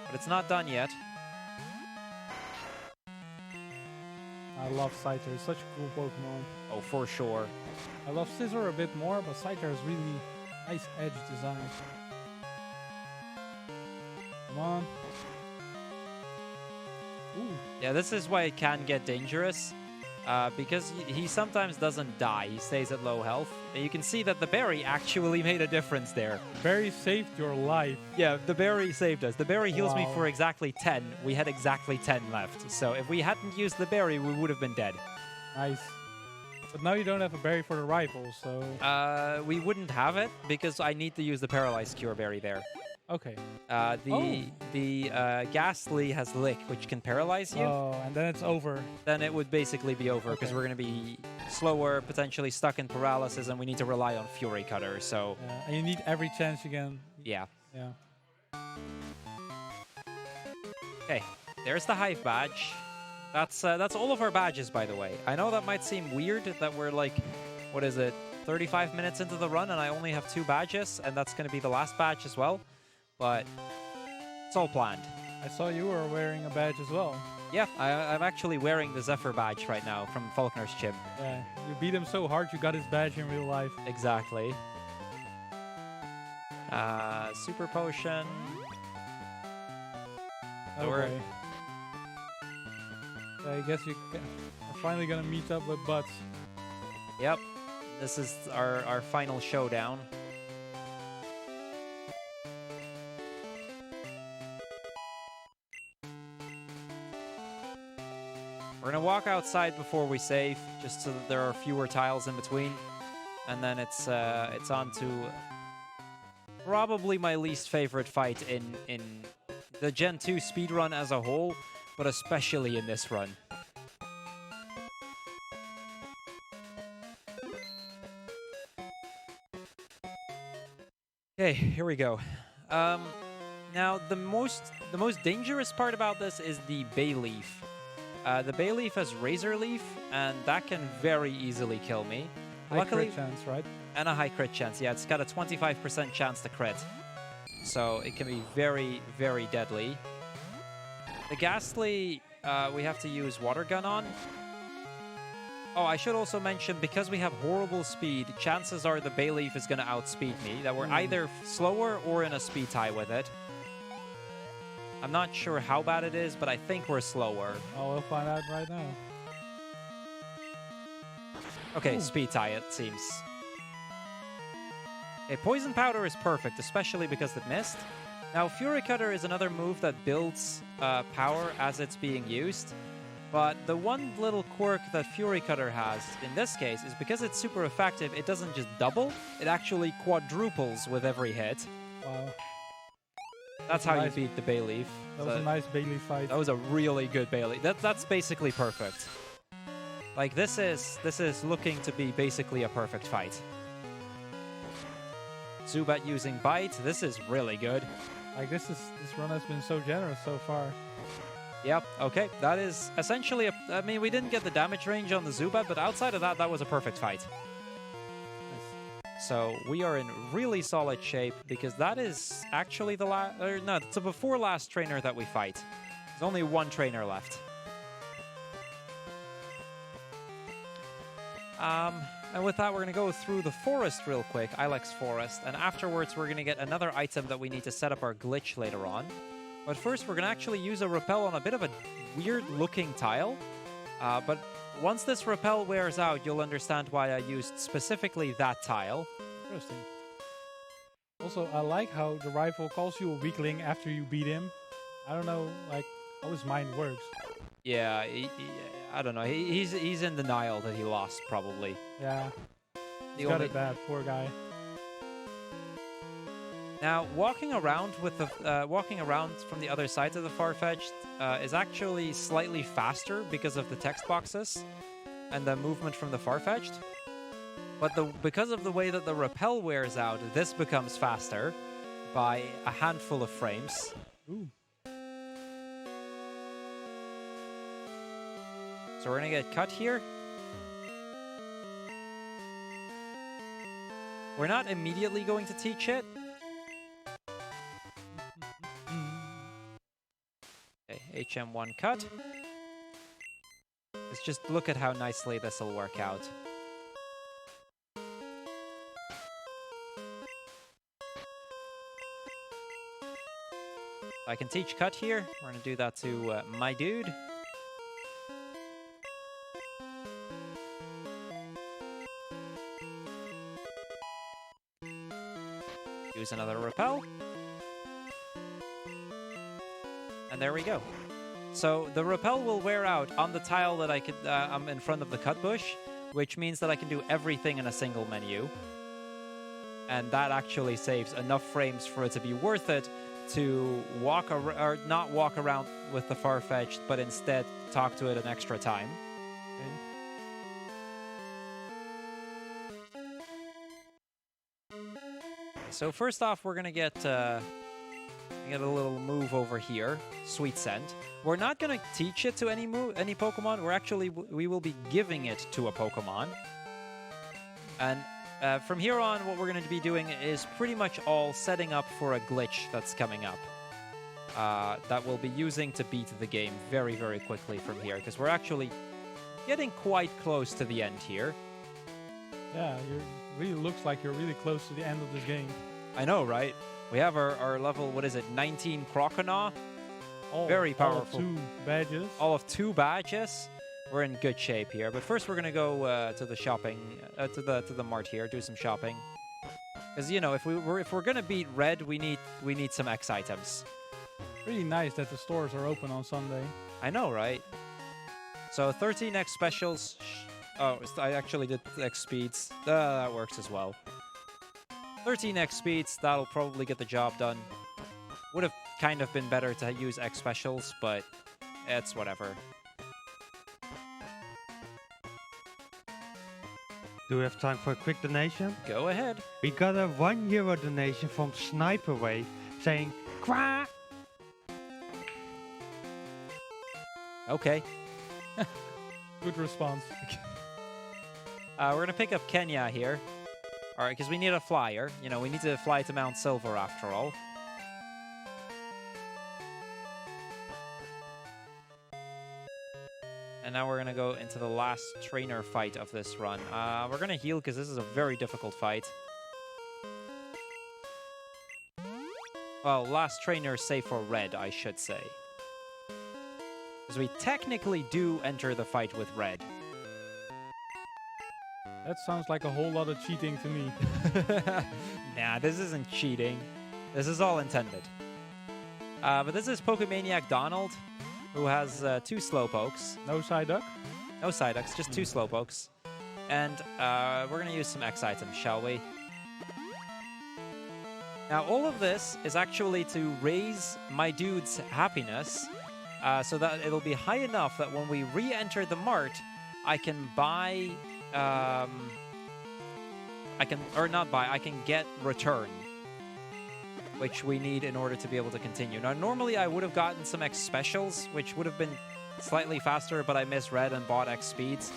S2: But it's not done yet.
S3: I love Scyther. It's such a cool Pokemon.
S2: Oh, for sure.
S3: I love Scizor a bit more, but Scyther is really nice edge design. Come on. Ooh.
S2: Yeah, this is why it can get dangerous. Because he sometimes doesn't die. He stays at low health. And you can see that the berry actually made a difference there.
S3: Berry saved your life.
S2: Yeah, the berry saved us. The berry heals me
S3: Wow.
S2: for exactly 10. We had exactly 10 left. So if we hadn't used the berry, we would have been dead.
S3: Nice. But now you don't have a berry for the rifle, so...
S2: We wouldn't have it because I need to use the paralyzed cure berry there.
S3: Okay.
S2: The Ghastly has Lick, which can paralyze you.
S3: Oh, and then it's over.
S2: Then it would basically be over because
S3: Okay.
S2: we're going to be slower, potentially stuck in paralysis, and we need to rely on Fury Cutter. So,
S3: Yeah. And you need every chance you can.
S2: yeah.
S3: Yeah.
S2: Okay, there's the Hive badge. That's all of our badges, by the way. I know that might seem weird that we're like, what is it, 35 minutes into the run, and I only have 2 badges, and that's going to be the last badge as well. But it's all planned.
S3: I saw you were wearing a badge as well.
S2: Yeah, I'm actually wearing the Zephyr badge right now from Falconer's Chip.
S3: Yeah. You beat him so hard you got his badge in real life.
S2: Exactly. Super Potion. So we're-
S3: Okay. Yeah, I guess are finally gonna meet up with Butts.
S2: Yep. This is our final showdown. We're gonna walk outside before we save, just so that there are fewer tiles in between, and then it's on to probably my least favorite fight in the Gen 2 speedrun as a whole, but especially in this run. Okay, here we go. Now the most dangerous part about this is the Bay Leaf. The Bay Leaf has Razor Leaf, and that can very easily kill me.
S3: High crit chance, right?
S2: And a high crit chance. Yeah, it's got a 25% chance to crit. So it can be very, very deadly. The Ghastly, we have to use Water Gun on. Oh, I should also mention, because we have horrible speed, chances are the Bay Leaf is going to outspeed me. That we're either slower or in a speed tie with it. I'm not sure how bad it is, but I think we're slower.
S3: Oh, we'll find out right now.
S2: Okay,
S3: Ooh.
S2: speed tie it seems. Okay, Poison Powder is perfect, especially because it missed. Now, Fury Cutter is another move that builds power as it's being used. But the one little quirk that Fury Cutter has, in this case, is because it's super effective, it doesn't just double, it actually quadruples with every hit.
S3: Wow.
S2: That's how
S3: Nice.
S2: you beat the Bay Leaf.
S3: That was a nice Bailey fight.
S2: That was a really good Bay Leaf. That's basically perfect. Like, this is looking to be basically a perfect fight. Zubat using Bite, this is really good.
S3: Like this run has been so generous so far.
S2: Yep, okay, that is essentially I mean, we didn't get the damage range on the Zubat, but outside of that, that was a perfect fight.
S3: Nice.
S2: So we are in really solid shape because that is actually the last, or no, it's a before last trainer that we fight. There's only one trainer left. And with that, we're going to go through the forest real quick, Ilex Forest, and afterwards we're going to get another item that we need to set up our glitch later on. But first, we're going to actually use a repel on a bit of a weird-looking tile. But once this repel wears out, you'll understand why I used specifically that tile.
S3: Interesting. Also, I like how the rival calls you a weakling after you beat him. I don't know, like, how his mind works.
S2: Yeah, I don't know. He's in denial that he lost, probably.
S3: Yeah.
S2: The
S3: He's got
S2: only-
S3: it bad, poor guy.
S2: Now, walking around from the other sides of the Farfetch'd is actually slightly faster because of the text boxes and the movement from the Farfetch'd. But because of the way that the repel wears out, this becomes faster by a handful of frames.
S3: Ooh.
S2: So we're gonna get cut here. We're not immediately going to teach it. Okay, HM1 cut. Let's just look at how nicely this will work out. I can teach cut here. We're going to do that to my dude. Use another repel. And there we go. So the repel will wear out on the tile that I'm in front of the cut bush, which means that I can do everything in a single menu. And that actually saves enough frames for it to be worth it to walk or not walk around with the Farfetch'd, but instead talk to it an extra time. So first off, we're gonna get a little move over here, Sweet Scent. We're not gonna teach it to any Pokemon. We will be giving it to a Pokemon. And from here on, what we're gonna be doing is pretty much all setting up for a glitch that's coming up. That we'll be using to beat the game very, very quickly from here, because we're actually getting quite close to the end here.
S3: Yeah, it really looks like you're really close to the end of this game.
S2: I know, right? We have our level, what is it, 19 Croconaw? Very powerful.
S3: All of 2 badges.
S2: All of 2 badges. We're in good shape here. But first we're going to go to the shopping, to the mart here, do some shopping. Because, you know, if we're going to beat Red, we need some X items.
S3: Really nice that the stores are open on Sunday.
S2: I know, right? So 13 X specials. Oh, I actually did X speeds. That works as well. 13 X speeds, that'll probably get the job done. Would have kind of been better to use X specials, but it's whatever.
S1: Do we have time for a quick donation?
S2: Go ahead.
S1: We got a €1 donation from Sniper Wave saying, "Quack."
S2: Okay.
S3: Good response.
S2: We're going to pick up Kenya here. All right, because we need a flyer. You know, we need to fly to Mount Silver after all. And now we're going to go into the last trainer fight of this run. We're going to heal because this is a very difficult fight. Well, last trainer save for Red, I should say. Because we technically do enter the fight with Red.
S3: That sounds like a whole lot of cheating to me.
S2: Nah, this isn't cheating. This is all intended. But this is Pokemaniac Donald, who has 2 Slowpokes.
S3: No Psyduck?
S2: No Psyducks, just 2 Slowpokes. And we're going to use some X items, shall we? Now, all of this is actually to raise my dude's happiness so that it'll be high enough that when we re-enter the mart, I can buy... I can get return, which we need in order to be able to continue. Now, normally I would have gotten some X specials, which would have been slightly faster, but I misread and bought X speeds,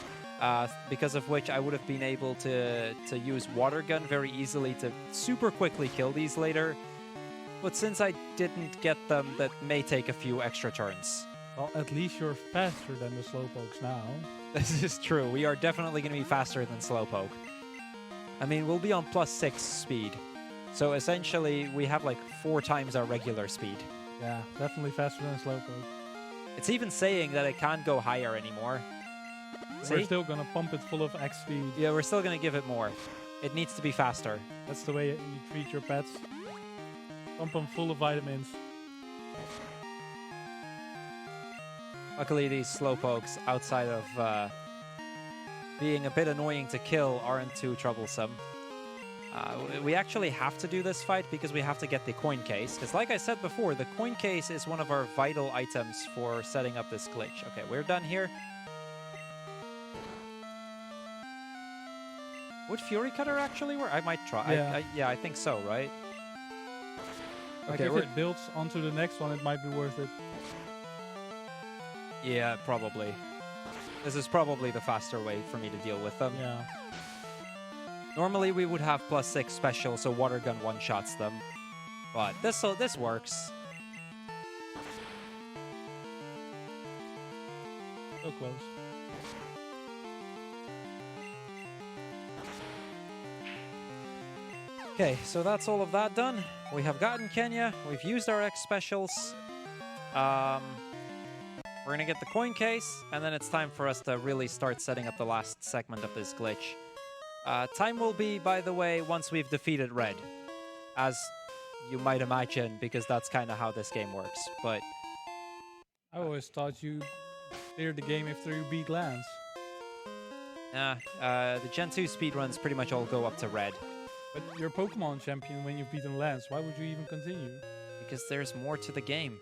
S2: because of which I would have been able to use Water Gun very easily to super quickly kill these later. But since I didn't get them, that may take a few extra turns.
S3: Well, at least you're faster than the Slowpokes now.
S2: This is true. We are definitely going to be faster than Slowpoke. I mean, we'll be on +6 speed. So essentially, we have like 4 times our regular speed.
S3: Yeah, definitely faster than Slowpoke.
S2: It's even saying that it can't go higher anymore.
S3: We're
S2: See?
S3: still gonna pump it full of X speed.
S2: Yeah, we're still going to give it more. It needs to be faster.
S3: That's the way you treat your pets. Pump them full of vitamins.
S2: Luckily, these Slowpokes, outside of being a bit annoying to kill, aren't too troublesome. We actually have to do this fight because we have to get the coin case. Because like I said before, the coin case is one of our vital items for setting up this glitch. Okay, we're done here. Would Fury Cutter actually work? I might try.
S3: Yeah.
S2: I think so, right?
S3: Like
S2: Okay,
S3: if it builds onto the next one, it might be worth it.
S2: Yeah, probably. This is probably the faster way for me to deal with them.
S3: Yeah.
S2: Normally we would have +6 special, so Water Gun one-shots them. But this works.
S3: So close.
S2: Okay, so that's all of that done. We have gotten Kenya. We've used our X specials. We're gonna get the coin case, and then it's time for us to really start setting up the last segment of this glitch. Time will be, by the way, once we've defeated Red, as you might imagine, because that's kind of how this game works. But
S3: I always thought you cleared the game after you beat Lance.
S2: the Gen 2 speedruns pretty much all go up to Red,
S3: But you're Pokemon champion when you've beaten Lance. Why would you even continue?
S2: because there's more to the game.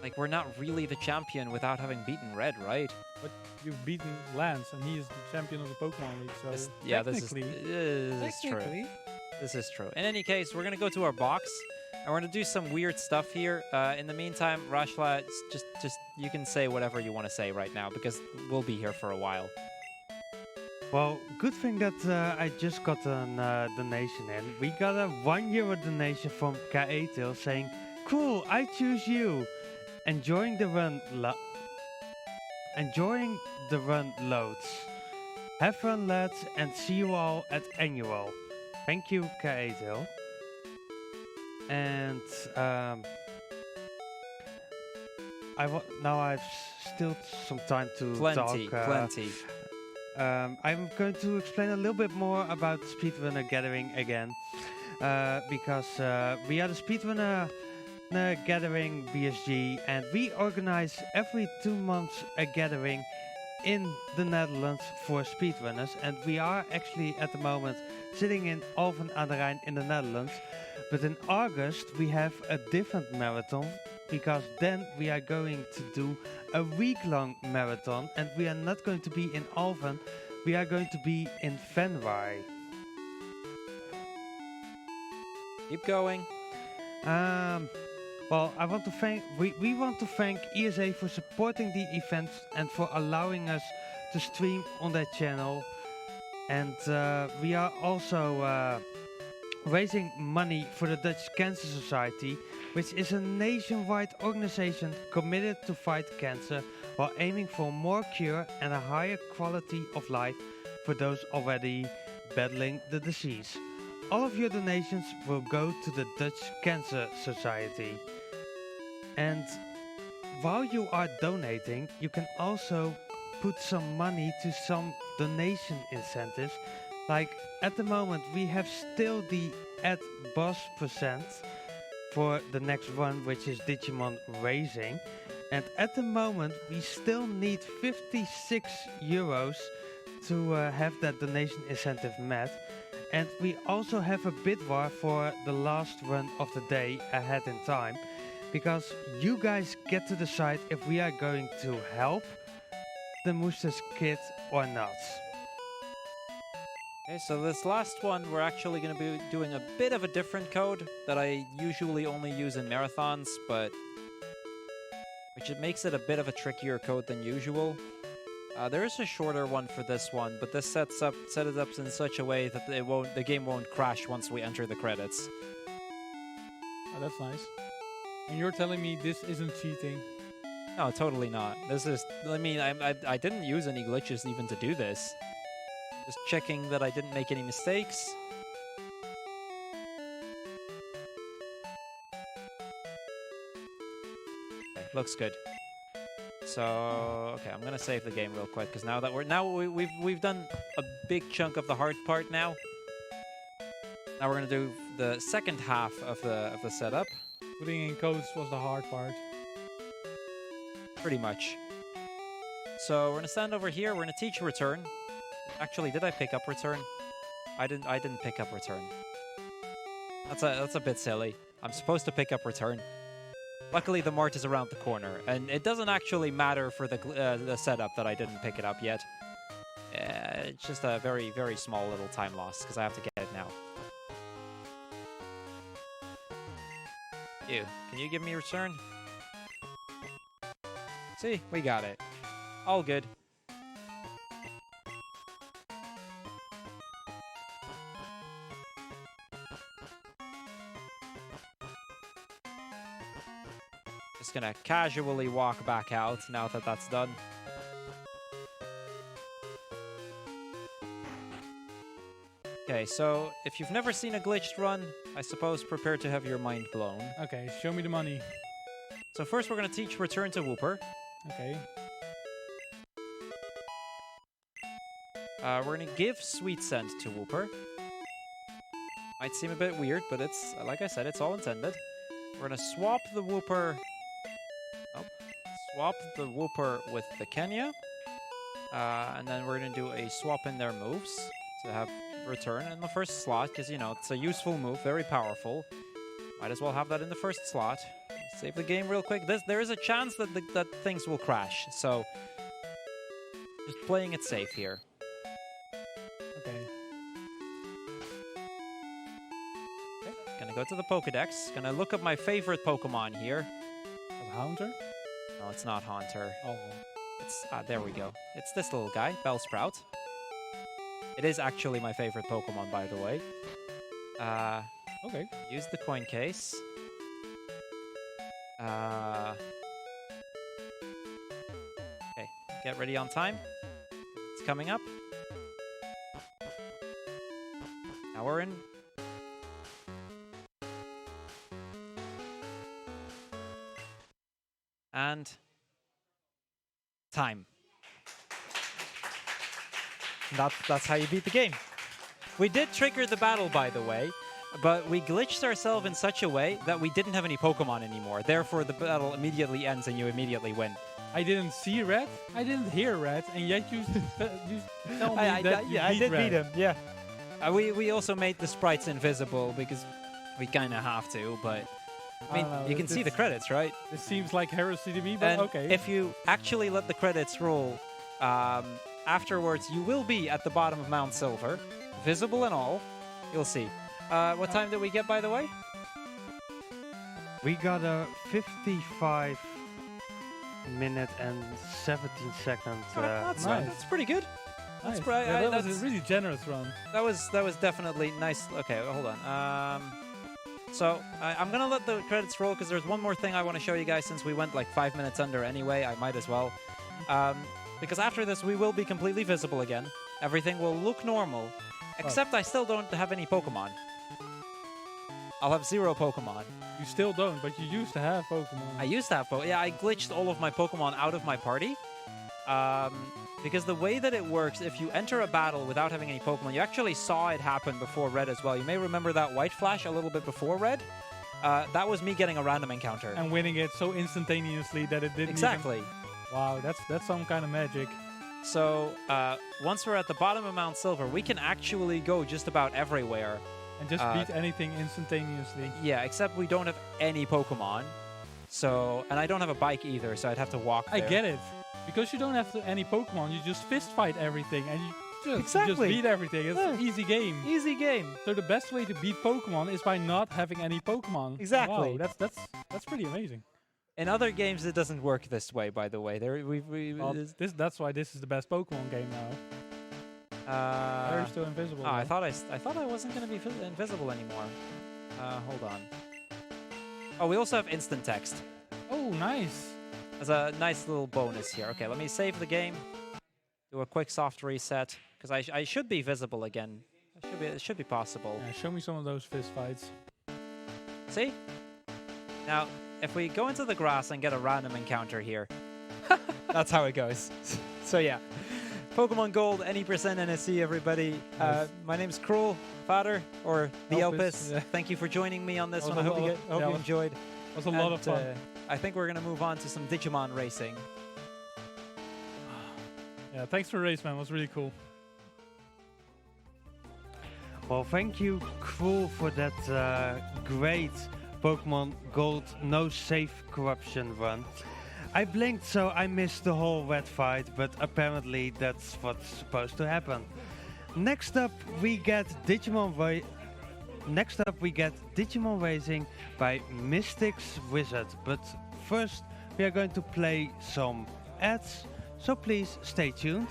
S2: Like, we're not really the champion without having beaten Red, right?
S3: But you've beaten Lance, and he is the champion of the Pokemon League. So
S2: This is
S3: technically,
S2: true. This is true. In any case, we're gonna go to our box, and we're gonna do some weird stuff here. In the meantime, Rashla, just you can say whatever you want to say right now, because we'll be here for a while.
S1: Well, good thing that I just got a donation in. We got a €1 donation from K8 saying, "Cool, I choose you. Enjoying the run loads. Have fun, lads, and see you all at annual." Thank you, K8. And now I've still some time to
S2: Plenty,
S1: talk.
S2: plenty.
S1: I'm going to explain a little bit more about the Speedrunner Gathering again, because we are the Speedrunner Gathering BSG, and we organize every 2 months a gathering in the Netherlands for speedrunners, and we are actually at the moment sitting in Alphen aan de Rijn in the Netherlands, but in August we have a different marathon, because then we are going to do a week-long marathon, and we are not going to be in Alphen, we are going to be in Venray.
S2: Keep going.
S1: Well, I want to thank we want to thank ESA for supporting the event and for allowing us to stream on their channel, and we are also raising money for the Dutch Cancer Society, which is a nationwide organization committed to fight cancer while aiming for more cure and a higher quality of life for those already battling the disease. All of your donations will go to the Dutch Cancer Society. And while you are donating, you can also put some money to some donation incentives. Like at the moment we have still the @boss % for the next one, which is Digimon Racing, and at the moment we still need €56 to have that donation incentive met, and we also have a bid war for the last run of the day ahead in time, because you guys get to decide if we are going to help the Moosters kid or not.
S2: Okay, so this last one, we're actually going to be doing a bit of a different code that I usually only use in marathons, but which it makes it a bit of a trickier code than usual. There is a shorter one for this one, but this set it up in such a way that the game won't crash once we enter the credits.
S3: Oh, that's nice. And you're telling me this isn't cheating?
S2: No, totally not. This is, I mean, I didn't use any glitches even to do this. Just checking that I didn't make any mistakes. Okay, looks good. So, okay, I'm gonna save the game real quick, because now that we've done a big chunk of the hard part now. Now we're gonna do the second half of the setup.
S3: Putting in codes was the hard part.
S2: Pretty much. So we're gonna stand over here. We're gonna teach return. Actually, did I pick up return? I didn't pick up return. That's a bit silly. I'm supposed to pick up return. Luckily, the mart is around the corner, and it doesn't actually matter for the setup that I didn't pick it up yet. It's just a very, very small little time loss, because I have to get it now. Can you give me return? See, we got it. All good. Just gonna casually walk back out now that that's done. Okay, so if you've never seen a glitched run, I suppose prepare to have your mind blown.
S3: Okay, show me the money.
S2: So first we're going to teach Return to Wooper.
S3: Okay.
S2: We're going to give Sweet Scent to Wooper. Might seem a bit weird, but it's, like I said, it's all intended. We're going to swap the Wooper... Oh, swap the Wooper with the Kenya. And then we're going to do a swap in their moves to have Return in the first slot, because, you know, it's a useful move, very powerful. Might as well have that in the first slot. Save the game real quick. There is a chance that that things will crash, so just playing it safe here.
S3: Okay.
S2: Okay, gonna go to the Pokedex. Gonna look up my favorite Pokemon here.
S3: Haunter?
S2: No, it's not Haunter.
S3: Oh.
S2: It's there we go. It's this little guy, Bellsprout. It is actually my favorite Pokemon, by the way.
S3: Okay.
S2: Use the coin case. Okay, get ready on time. It's coming up. Now we're in. And time. That's how you beat the game. We did trigger the battle, by the way, but we glitched ourselves in such a way that we didn't have any Pokemon anymore. Therefore, the battle immediately ends and you immediately win.
S3: I didn't see Red, I didn't hear Red, and yet you tell me that you
S2: I did
S3: Red.
S2: beat him, yeah. We also made the sprites invisible because we kind of have to, but... I mean, you can see the credits, right?
S3: This seems like heresy to me, but
S2: And
S3: okay.
S2: if you actually let the credits roll, afterwards you will be at the bottom of Mount Silver, visible and all. You'll see. What time did we get, by the way?
S1: We got a 55 minute and 17 second.
S2: That's
S3: nice.
S2: That's pretty good.
S3: Nice.
S2: That's right.
S3: Yeah, that was a really generous run.
S2: That was definitely nice. Okay, well, hold on. So I'm gonna let the credits roll because there's one more thing I want to show you guys since we went like 5 minutes under anyway. I might as well. Because after this we will be completely visible again. Everything will look normal, except I still don't have any Pokemon. I'll have 0 Pokemon.
S3: You still don't, but you used to have Pokemon.
S2: I used to have Pokemon. Yeah, I glitched all of my Pokemon out of my party. Because the way that it works, if you enter a battle without having any Pokemon, you actually saw it happen before Red as well. You may remember that White Flash a little bit before Red. That was me getting a random encounter.
S3: And winning it so instantaneously that it didn't
S2: Exactly.
S3: even... Wow, that's some kind of magic.
S2: So once we're at the bottom of Mount Silver, we can actually go just about everywhere.
S3: And just beat anything instantaneously.
S2: Yeah, except we don't have any Pokemon. So, and I don't have a bike either, so I'd have to walk there.
S3: I get it. Because you don't have any Pokemon, you just fist fight everything and you just
S2: Exactly.
S3: beat everything. It's an easy game.
S2: Easy game.
S3: So the best way to beat Pokemon is by not having any Pokemon.
S2: Exactly.
S3: Wow, that's pretty amazing.
S2: In other games, it doesn't work this way, by the way.
S3: Well, that's why this is the best Pokemon game now. They're still invisible.
S2: Oh, I thought I wasn't going to be invisible anymore. Hold on. Oh, we also have instant text.
S3: Oh, nice.
S2: There's a nice little bonus here. Okay, let me save the game. Do a quick soft reset because I should be visible again. It should be possible.
S3: Yeah, show me some of those fist fights.
S2: See? Now, if we go into the grass and get a random encounter here, that's how it goes. So yeah, Pokemon Gold, any percent NSC, everybody.
S3: Nice.
S2: My name's Crrool, Father, or the
S3: Elpis,
S2: Elpis.
S3: yeah.
S2: Thank you for joining me on this
S3: Was
S2: one. I
S3: a
S2: hope
S3: lot
S2: you,
S3: of-
S2: hope
S3: yeah,
S2: you
S3: was-
S2: enjoyed.
S3: It was a lot of fun.
S2: I think we're going to move on to some Digimon racing.
S3: Yeah, thanks for the race, man. It was really cool.
S1: Well, thank you, Crrool, for that great Pokemon Gold no save corruption run. I blinked, so I missed the whole red fight, but apparently that's what's supposed to happen. Next up, we get Digimon Racing by Mystic's Wizard. But first, we are going to play some ads, so please stay tuned.